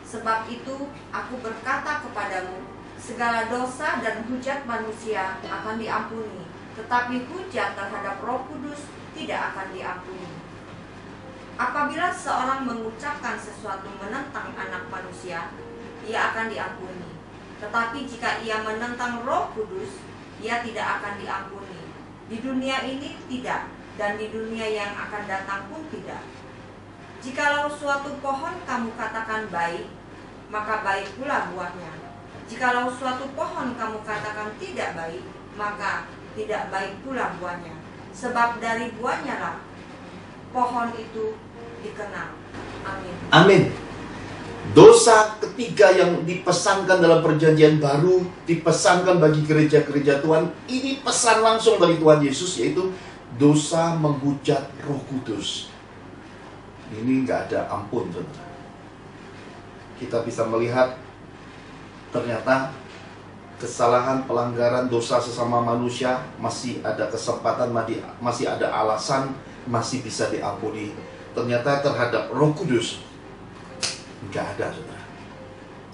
Sebab itu, aku berkata kepadamu, segala dosa dan hujat manusia akan diampuni, tetapi hujat terhadap Roh Kudus tidak akan diampuni. Apabila seorang mengucapkan sesuatu menentang anak manusia, ia akan diampuni. Tetapi jika ia menentang Roh Kudus, ia tidak akan diampuni. Di dunia ini tidak, dan di dunia yang akan datang pun tidak. Jikalau suatu pohon kamu katakan baik, maka baik pula buahnya. Jikalau suatu pohon kamu katakan tidak baik, maka tidak baik pula buahnya. Sebab dari buahnya lah pohon itu dikenal. Amin. Amin. Dosa ketiga yang dipesankan dalam perjanjian baru, dipesankan bagi gereja-gereja Tuhan, ini pesan langsung dari Tuhan Yesus, yaitu dosa menghujat Roh Kudus. Ini nggak ada ampun, saudara. Kita bisa melihat ternyata kesalahan, pelanggaran, dosa sesama manusia masih ada kesempatan, masih ada alasan, masih bisa diampuni. Ternyata terhadap Roh Kudus nggak ada, saudara.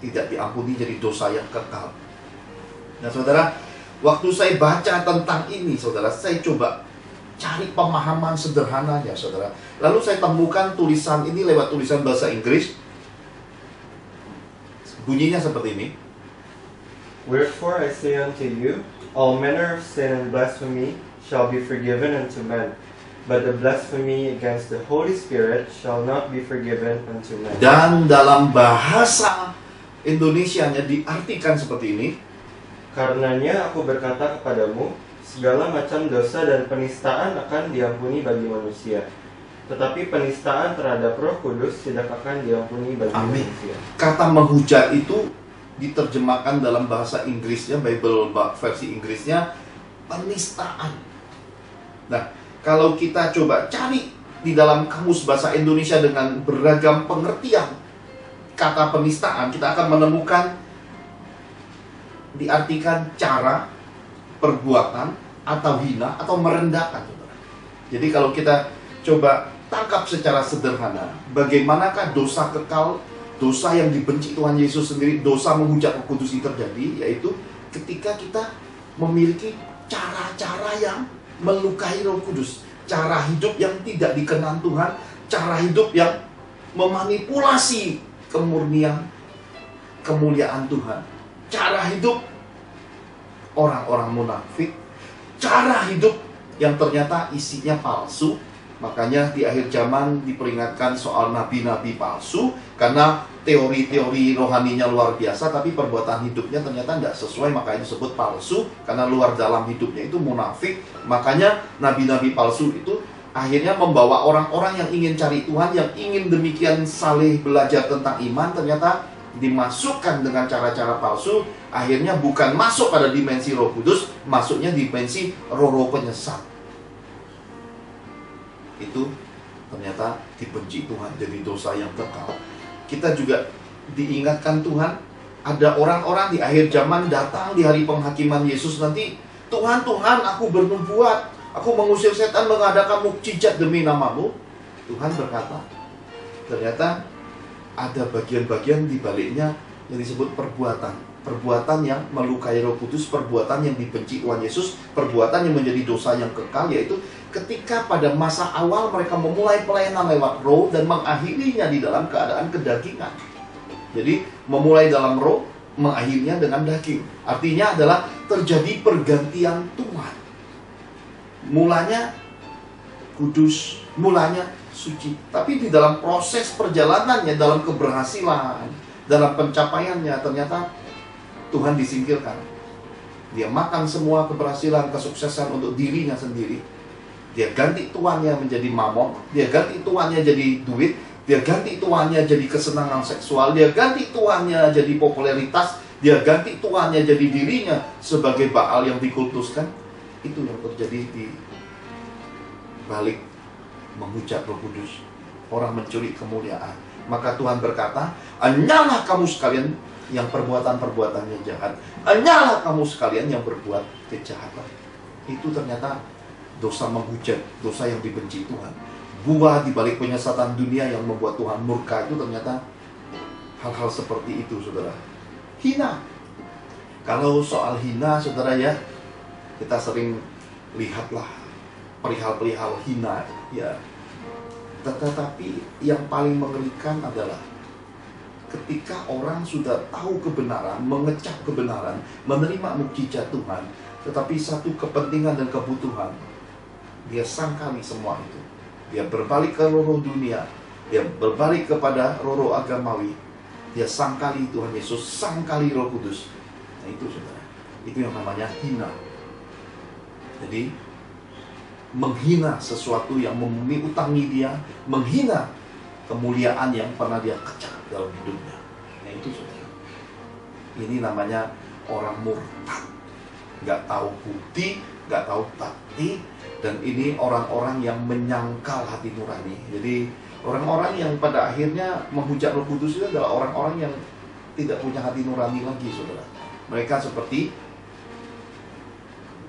Tidak diampuni, jadi dosa yang kekal. Nah saudara, waktu saya baca tentang ini, saudara, saya coba cari pemahaman sederhananya, saudara. Lalu saya temukan tulisan ini lewat tulisan bahasa Inggris. Bunyinya seperti ini. Wherefore I say unto you, all manner of sin and blasphemy shall be forgiven unto men, but the blasphemy against the Holy Spirit shall not be forgiven unto men. Dan dalam bahasa Indonesianya diartikan seperti ini. Karenanya aku berkata kepadamu, segala macam dosa dan penistaan akan diampuni bagi manusia, tetapi penistaan terhadap Roh Kudus tidak akan diampuni bagi Amin. manusia. Kata menghujat itu diterjemahkan dalam bahasa Inggrisnya, Bible versi Inggrisnya, penistaan. Nah, kalau kita coba cari di dalam kamus bahasa Indonesia dengan beragam pengertian kata penistaan, kita akan menemukan diartikan cara, perbuatan, atau hina, atau merendahkan. Jadi kalau kita coba tangkap secara sederhana, bagaimanakah dosa kekal, dosa yang dibenci Tuhan Yesus sendiri, dosa menghujat Roh Kudus ini terjadi, yaitu ketika kita memiliki cara-cara yang melukai Roh Kudus, cara hidup yang tidak dikenan Tuhan, cara hidup yang memanipulasi kemurnian, kemuliaan Tuhan, cara hidup orang-orang munafik, cara hidup yang ternyata isinya palsu, Makanya di akhir zaman diperingatkan soal nabi-nabi palsu, karena teori-teori rohaninya luar biasa, tapi perbuatan hidupnya ternyata tidak sesuai, makanya disebut palsu. Karena luar dalam hidupnya itu munafik. Makanya nabi-nabi palsu itu akhirnya membawa orang-orang yang ingin cari Tuhan, yang ingin demikian saleh belajar tentang iman, ternyata dimasukkan dengan cara-cara palsu. Akhirnya bukan masuk pada dimensi Roh Kudus, masuknya dimensi roh-roh penyesat. Itu ternyata dibenci Tuhan, jadi dosa yang kekal. Kita juga diingatkan Tuhan, ada orang-orang di akhir zaman datang di hari penghakiman Yesus nanti, Tuhan, Tuhan, aku bernubuat, aku mengusir setan, mengadakan mukjizat demi namamu. Tuhan berkata, ternyata ada bagian-bagian di baliknya yang disebut perbuatan. Perbuatan yang melukai Roh Kudus, perbuatan yang dibenci Tuhan Yesus, perbuatan yang menjadi dosa yang kekal, yaitu ketika pada masa awal mereka memulai pelayanan lewat roh dan mengakhirinya di dalam keadaan kedagingan. Jadi memulai dalam roh, mengakhirinya dengan daging. Artinya adalah terjadi pergantian Tuhan. Mulanya kudus, mulanya suci. Tapi di dalam proses perjalanannya, dalam keberhasilan, dalam pencapaiannya, ternyata Tuhan disingkirkan. Dia makan semua keberhasilan, kesuksesan untuk dirinya sendiri. Dia ganti tuannya menjadi mamon, dia ganti tuannya jadi duit, dia ganti tuannya jadi kesenangan seksual, dia ganti tuannya jadi popularitas, dia ganti tuannya jadi dirinya sebagai Baal yang dikultuskan. Itu yang terjadi di balik menghujat Roh Kudus. Orang mencuri kemuliaan. Maka Tuhan berkata, "Anyalah kamu sekalian yang perbuatan-perbuatannya jahat, anyalah kamu sekalian yang berbuat kejahatan." Itu ternyata dosa menghujat, dosa yang dibenci Tuhan. Buah di balik penyesatan dunia yang membuat Tuhan murka itu ternyata hal-hal seperti itu, saudara. Hina. Kalau soal hina, saudara, ya, kita sering lihatlah perihal-perihal hina, ya. Tetapi yang paling mengerikan adalah ketika orang sudah tahu kebenaran, mengecap kebenaran, menerima mukjizat Tuhan, tetapi satu kepentingan dan kebutuhan, dia sangkali semua itu. Dia berbalik ke roh dunia, dia berbalik kepada roh agamawi, dia sangkali Tuhan Yesus, sangkali Roh Kudus. Nah itu, saudara, itu yang namanya hina. Jadi menghina sesuatu yang mengutangi dia, menghina kemuliaan yang pernah dia kecap dalam hidupnya. Nah itu, saudara, ini namanya orang murtad, nggak tahu bukti, nggak tahu takti. Dan ini orang-orang yang menyangkal hati nurani. Jadi orang-orang yang pada akhirnya menghujat Roh Kudus itu adalah orang-orang yang tidak punya hati nurani lagi, saudara. Mereka seperti,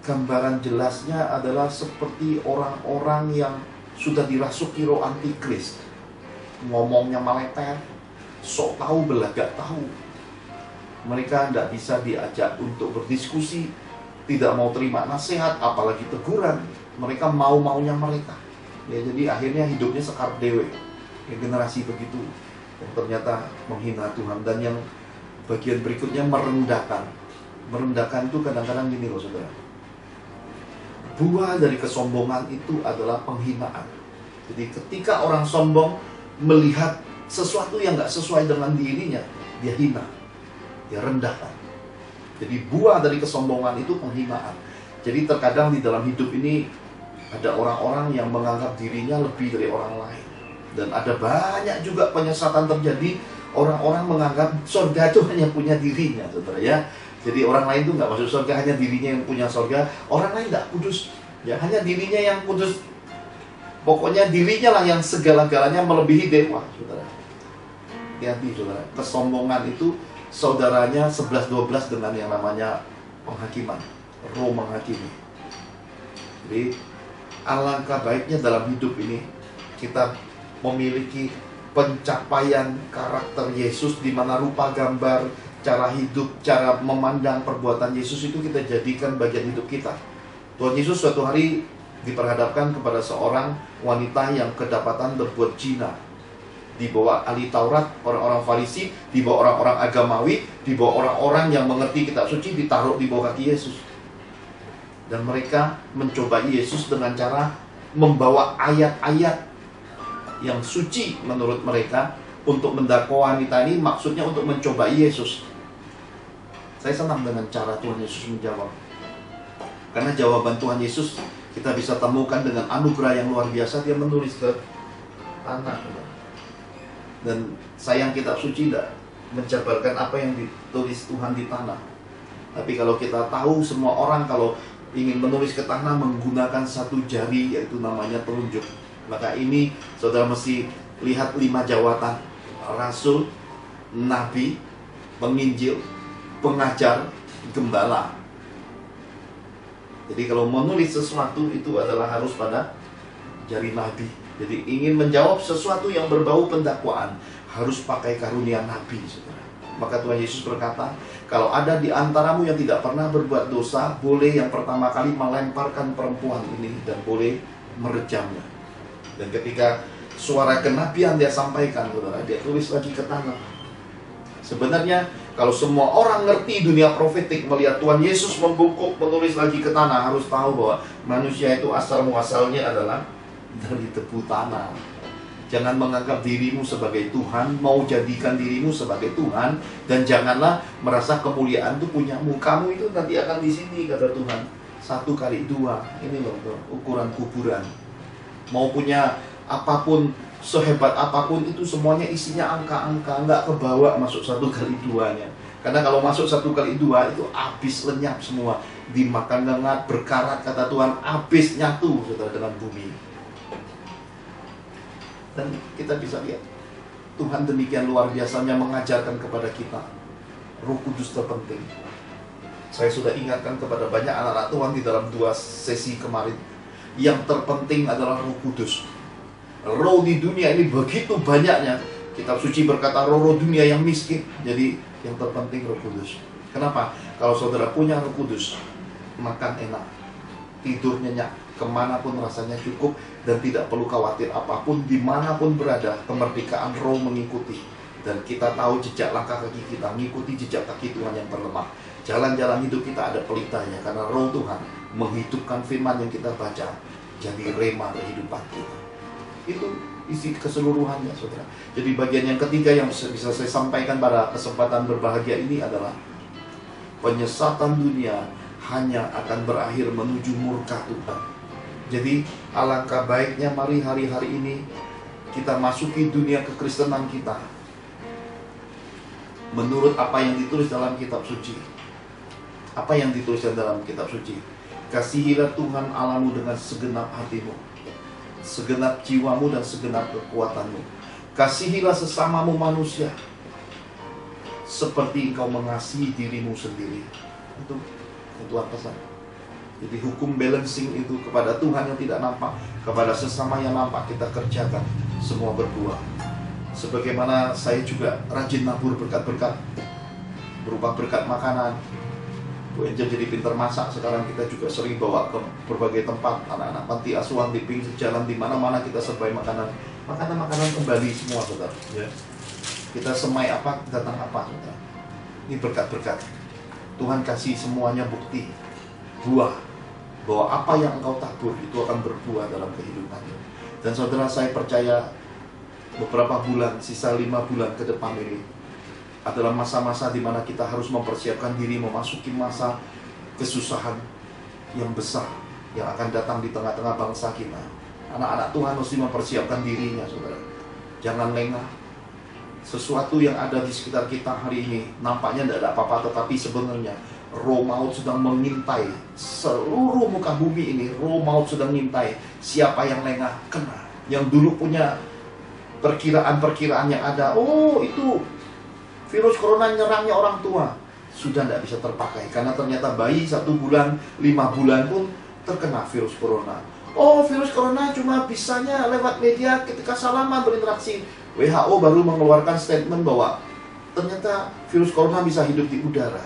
gambaran jelasnya adalah seperti orang-orang yang sudah dirasuki roh antikris. Ngomongnya meleper, sok tahu belagak tahu. Mereka tidak bisa diajak untuk berdiskusi, tidak mau terima nasihat, apalagi teguran. Mereka mau-maunya mereka. Ya, jadi akhirnya hidupnya sekar dewe. Ya, generasi begitu yang ternyata menghina Tuhan. Dan yang bagian berikutnya merendahkan. Merendahkan itu kadang-kadang gini loh, saudara. Buah dari kesombongan itu adalah penghinaan. Jadi ketika orang sombong melihat sesuatu yang gak sesuai dengan dirinya, dia hina, dia rendahkan. Jadi buah dari kesombongan itu penghinaan. Jadi terkadang di dalam hidup ini ada orang-orang yang menganggap dirinya lebih dari orang lain. Dan ada banyak juga penyesatan terjadi. Orang-orang menganggap surga itu hanya punya dirinya, saudara, ya. Jadi orang lain itu nggak masuk surga, hanya dirinya yang punya surga. Orang lain nggak kudus, ya, hanya dirinya yang kudus. Pokoknya dirinya lah yang segala-galanya melebihi dewa, saudara. Hati-hati, saudara. Kesombongan itu saudaranya 11-12 dengan yang namanya penghakiman, roh menghakimi. Jadi alangkah baiknya dalam hidup ini kita memiliki pencapaian karakter Yesus, di mana rupa gambar, cara hidup, cara memandang perbuatan Yesus itu kita jadikan bagian hidup kita. Tuhan Yesus suatu hari diperhadapkan kepada seorang wanita yang kedapatan berbuat zina. Di bawah ahli Taurat, orang-orang Farisi, di bawah orang-orang agamawi, di bawah orang-orang yang mengerti kitab suci, ditaruh di bawah kaki Yesus. Dan mereka mencobai Yesus dengan cara membawa ayat-ayat yang suci menurut mereka untuk mendakwa wanita ini, maksudnya untuk mencobai Yesus. Saya senang dengan cara Tuhan Yesus menjawab, karena jawaban Tuhan Yesus kita bisa temukan dengan anugerah yang luar biasa. Dia menulis ke tanah, dan sayang kitab suci tidak menjabarkan apa yang ditulis Tuhan di tanah. Tapi kalau kita tahu, semua orang kalau ingin menulis ke tanah menggunakan satu jari, yaitu namanya telunjuk. Maka ini saudara mesti lihat 5 jawatan: rasul, nabi, penginjil, pengajar, gembala. Jadi kalau menulis sesuatu itu adalah harus pada jari nabi. Jadi ingin menjawab sesuatu yang berbau pendakwaan harus pakai karunia nabi, saudara. Maka Tuhan Yesus berkata, kalau ada di antaramu yang tidak pernah berbuat dosa, boleh yang pertama kali melemparkan perempuan ini dan boleh merejamnya. Dan ketika suara kenabian dia sampaikan, saudara, dia tulis lagi ke tanah. Sebenarnya kalau semua orang ngerti dunia profetik, melihat Tuhan Yesus membungkuk menulis lagi ke tanah, harus tahu bahwa manusia itu asal muasalnya adalah dari tebu tanah. Jangan menganggap dirimu sebagai Tuhan, mau jadikan dirimu sebagai Tuhan, dan janganlah merasa kemuliaan itu punyamu. Kamu itu nanti akan di sini, kata Tuhan. 1 kali 2, ini loh ukuran kuburan. Mau punya apapun, sehebat apapun, itu semuanya isinya angka-angka, nggak kebawa masuk 1 kali 2-nya. Karena kalau masuk 1 kali 2 itu habis, lenyap semua, dimakan lengat, berkarat, kata Tuhan, habis nyatu, saudara, dengan bumi. Dan kita bisa lihat Tuhan demikian luar biasanya mengajarkan kepada kita Roh Kudus terpenting. Saya sudah ingatkan kepada banyak anak-anak Tuhan di dalam 2 sesi kemarin, yang terpenting adalah Roh Kudus. Roh di dunia ini begitu banyaknya. Kitab suci berkata roh-roh dunia yang miskin. Jadi yang terpenting Roh Kudus. Kenapa? Kalau saudara punya Roh Kudus, makan enak, tidur nyenyak, kemanapun rasanya cukup, dan tidak perlu khawatir apapun, dimanapun berada, kemerdekaan roh mengikuti. Dan kita tahu jejak langkah kaki kita, mengikuti jejak kaki Tuhan yang terlemah. Jalan-jalan hidup kita ada pelitanya, karena roh Tuhan menghidupkan firman yang kita baca jadi rema kehidupan kita. Itu isi keseluruhannya, saudara. Jadi bagian yang ketiga yang bisa saya sampaikan pada kesempatan berbahagia ini adalah penyesatan dunia hanya akan berakhir menuju murka Tuhan. Jadi alangkah baiknya mari hari-hari ini kita masuki dunia kekristenan kita menurut apa yang ditulis dalam kitab suci. Apa yang ditulis dalam kitab suci? Kasihilah Tuhan Allahmu dengan segenap hatimu, segenap jiwamu, dan segenap kekuatanmu. Kasihilah sesamamu manusia seperti engkau mengasihi dirimu sendiri. Itu Tuhan pesan. Jadi hukum balancing itu kepada Tuhan yang tidak nampak, kepada sesama yang nampak kita kerjakan, semua berbuah. Sebagaimana saya juga rajin nabur berkat-berkat, berupa berkat makanan. Bu Angel jadi pintar masak, sekarang kita juga sering bawa ke berbagai tempat, anak-anak panti asuhan di pinggir jalan, di mana-mana kita serbai makanan. Makanan-makanan kembali semua, saudara. Ya. Kita semai apa, datang apa, saudara. Ini berkat-berkat. Tuhan kasih semuanya bukti, buah, bahwa apa yang engkau tabur itu akan berbuah dalam kehidupanmu. Dan saudara, saya percaya beberapa bulan, sisa 5 bulan ke depan ini adalah masa-masa di mana kita harus mempersiapkan diri memasuki masa kesusahan yang besar yang akan datang di tengah-tengah bangsa kita. Anak-anak Tuhan mesti mempersiapkan dirinya, saudara. Jangan lengah. Sesuatu yang ada di sekitar kita hari ini nampaknya tidak ada apa-apa, tetapi sebenarnya roh maut sedang mengintai seluruh muka bumi ini. Roh maut sedang mengintai siapa yang lengah kena. Yang dulu punya perkiraan-perkiraan yang ada, oh itu virus corona nyerangnya orang tua, sudah tidak bisa terpakai. Karena ternyata bayi 1 bulan, 5 bulan pun terkena virus corona. Oh, virus corona cuma bisanya lewat media ketika salaman berinteraksi. WHO baru mengeluarkan statement bahwa ternyata virus corona bisa hidup di udara.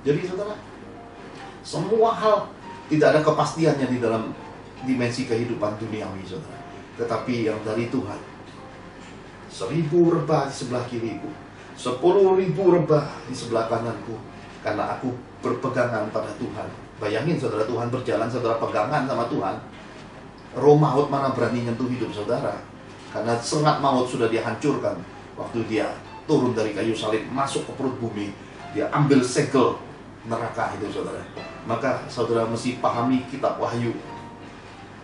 Jadi saudara, semua hal tidak ada kepastiannya di dalam dimensi kehidupan duniawi, saudara. Tetapi yang dari Tuhan, 1000 rebah di sebelah kiriku, 10.000 rebah di sebelah kananku, karena aku berpegangan pada Tuhan. Bayangin saudara, Tuhan berjalan, saudara pegangan sama Tuhan. Roh maut mana berani nyentuh hidup saudara? Karena sengat maut sudah dihancurkan waktu dia turun dari kayu salib masuk ke perut bumi. Dia ambil segel neraka itu saudara. Maka saudara mesti pahami kitab Wahyu.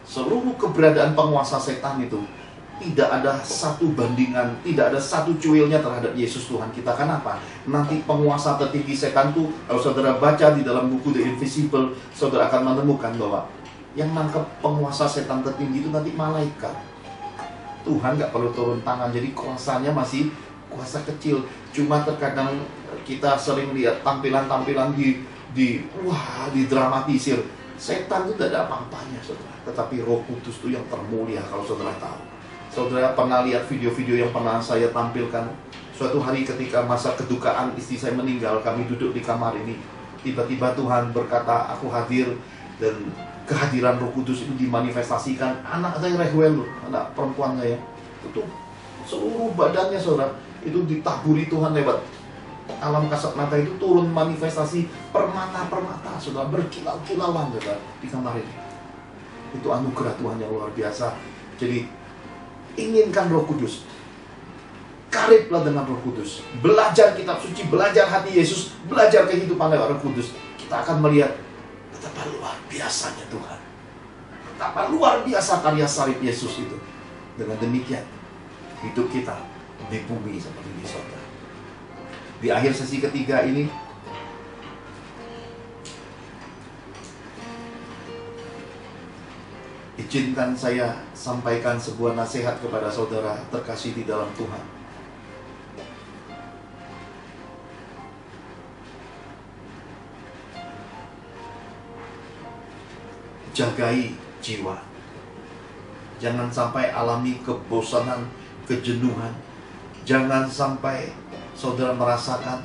Seluruh keberadaan penguasa setan itu tidak ada satu bandingan, tidak ada satu cuilnya terhadap Yesus Tuhan kita. Kenapa? Nanti penguasa tertinggi setan itu, kalau saudara baca di dalam buku The Invisible, saudara akan menemukan bahwa yang nangkep penguasa setan tertinggi itu nanti malaikat. Tuhan nggak perlu turun tangan, jadi kuasanya masih kuasa kecil. Cuma terkadang kita sering lihat tampilan-tampilan didramatisir. Setan itu tidak ada apa-apanya saudara. Tetapi Roh Kudus itu yang termulia kalau saudara tahu. Saudara pernah lihat video-video yang pernah saya tampilkan? Suatu hari ketika masa kedukaan istri saya meninggal, kami duduk di kamar ini. Tiba-tiba Tuhan berkata, aku hadir, dan kehadiran Roh Kudus itu dimanifestasikan. Anak saya Rehwel, anak perempuan saya, itu seluruh badannya saudara, itu ditaburi Tuhan lewat alam kasat mata, itu turun manifestasi permata-permata saudara, berkilau-kilauan saudara di kamar ini. Itu anugerah Tuhan yang luar biasa. Jadi inginkan Roh Kudus, kariblah dengan Roh Kudus, belajar kitab suci, belajar hati Yesus, belajar kehidupan lewat Roh Kudus. Kita akan melihat betapa luar biasanya Tuhan, betapa luar biasa karya salib Yesus itu. Dengan demikian hidup kita di bumi seperti di surga. Di akhir sesi ketiga ini, izinkan saya sampaikan sebuah nasihat kepada saudara terkasih di dalam Tuhan. Jagai jiwa. Jangan sampai alami kebosanan, kejenuhan. Jangan sampai saudara merasakan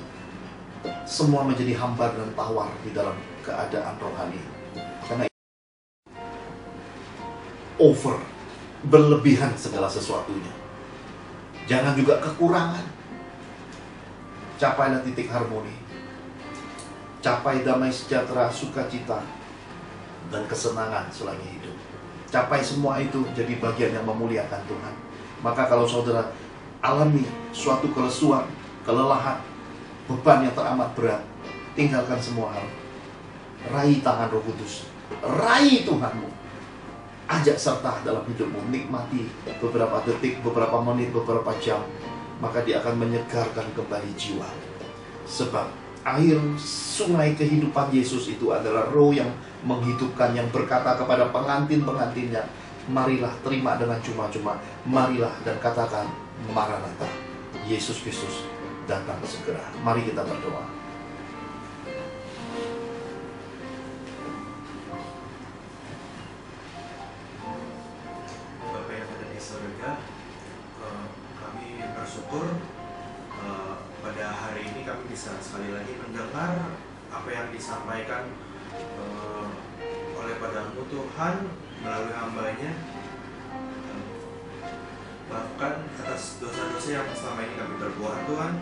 semua menjadi hambar dan tawar di dalam keadaan rohani. Karena over, berlebihan segala sesuatunya. Jangan juga kekurangan. Capailah titik harmoni. Capai damai sejahtera, sukacita, dan kesenangan selagi hidup. Capai semua itu jadi bagian yang memuliakan Tuhan. Maka kalau saudara alami suatu kelesuan, kelelahan, beban yang teramat berat, tinggalkan semua hal. Raih tangan Roh Kudus. Raih Tuhanmu. Ajak serta dalam hidupmu. Nikmati beberapa detik, beberapa menit, beberapa jam. Maka dia akan menyegarkan kembali jiwa. Sebab air sungai kehidupan Yesus itu adalah Roh yang menghidupkan, yang berkata kepada pengantin-pengantinnya, marilah terima dengan cuma-cuma. Marilah dan katakan, Maranatha, Yesus Kristus datang segera. Mari kita berdoa. Bapa yang ada di surga, kami bersyukur pada hari ini kami bisa sekali lagi mendengar apa yang disampaikan oleh padamu Tuhan melalui hamba-Nya. Bahkan atas dosa-dosa yang selama ini kami berbuat Tuhan,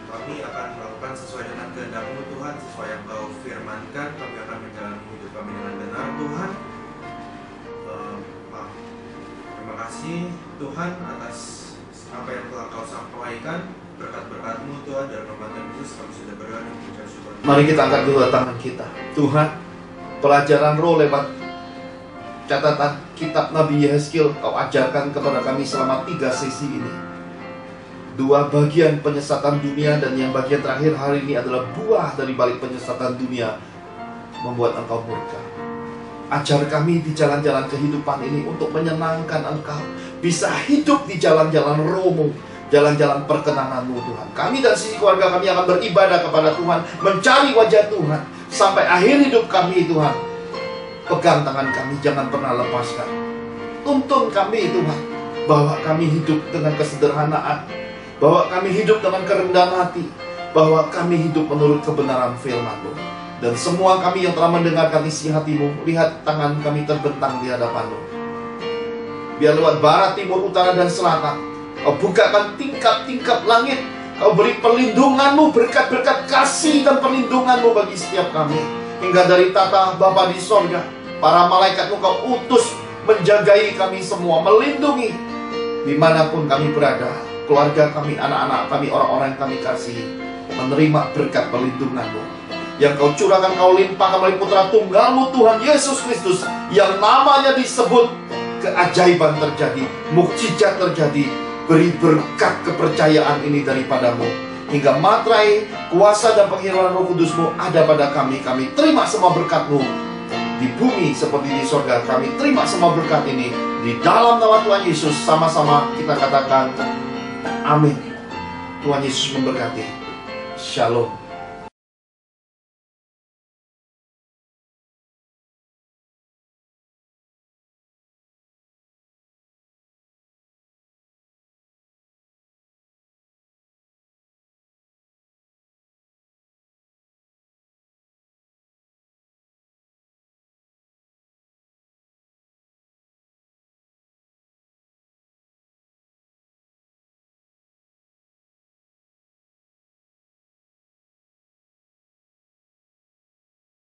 kami akan melakukan sesuai dengan kehendak-Mu Tuhan, sesuai yang Kau firmankan. Kami akan menjalani hidup kami dengan benar Tuhan. Terima kasih Tuhan atas apa yang telah Kau sampaikan. Berkat-berkat-Mu Tuhan, dalam nama Tuhan Yesus kami sudah berdoa dan mengucap syukur. Mari kita angkat dulu tangan kita. Tuhan, pelajaran Roh lewat catatan kitab Nabi Yehezkiel Kau ajarkan kepada kami selama 3 sesi ini. 2 bagian penyesatan dunia, dan yang bagian terakhir hari ini adalah buah dari balik penyesatan dunia membuat Engkau murka. Ajar kami di jalan-jalan kehidupan ini untuk menyenangkan Engkau, bisa hidup di jalan-jalan Roh-Mu, jalan-jalan perkenanan-Mu Tuhan. Kami dan sisi keluarga kami akan beribadah kepada Tuhan, mencari wajah Tuhan sampai akhir hidup kami Tuhan. Pegang tangan kami, jangan pernah lepaskan. Tuntun kami Tuhan, bahwa kami hidup dengan kesederhanaan, bahwa kami hidup dengan kerendahan hati, bahwa kami hidup menurut kebenaran firman-Mu. Dan semua kami yang telah mendengarkan isi hati-Mu, lihat tangan kami terbentang di hadapan-Mu. Biar lewat barat, timur, utara, dan selatan, Kau bukakan tingkap-tingkap langit. Kau beri perlindungan-Mu, berkat-berkat kasih dan perlindungan-Mu bagi setiap kami. Hingga dari tata Bapa di sorga, Para malaikat-Mu Kau utus menjagai kami semua, melindungi dimanapun kami berada. Keluarga kami, anak-anak kami, orang-orang yang kami kasihi, menerima berkat perlindungan-Mu yang Kau curahkan, Kau limpahkan melalui putra tunggal-Mu Tuhan Yesus Kristus, yang namanya disebut. Keajaiban terjadi, mukjizat terjadi. Beri berkat kepercayaan ini daripada-Mu, hingga materai, kuasa dan penghiraman Roh Kudus-Mu ada pada kami. Kami terima semua berkat-Mu di bumi seperti di surga. Kami terima semua berkat ini di dalam nama Tuhan Yesus. Sama-sama kita katakan amin. Tuhan Yesus memberkati. Shalom.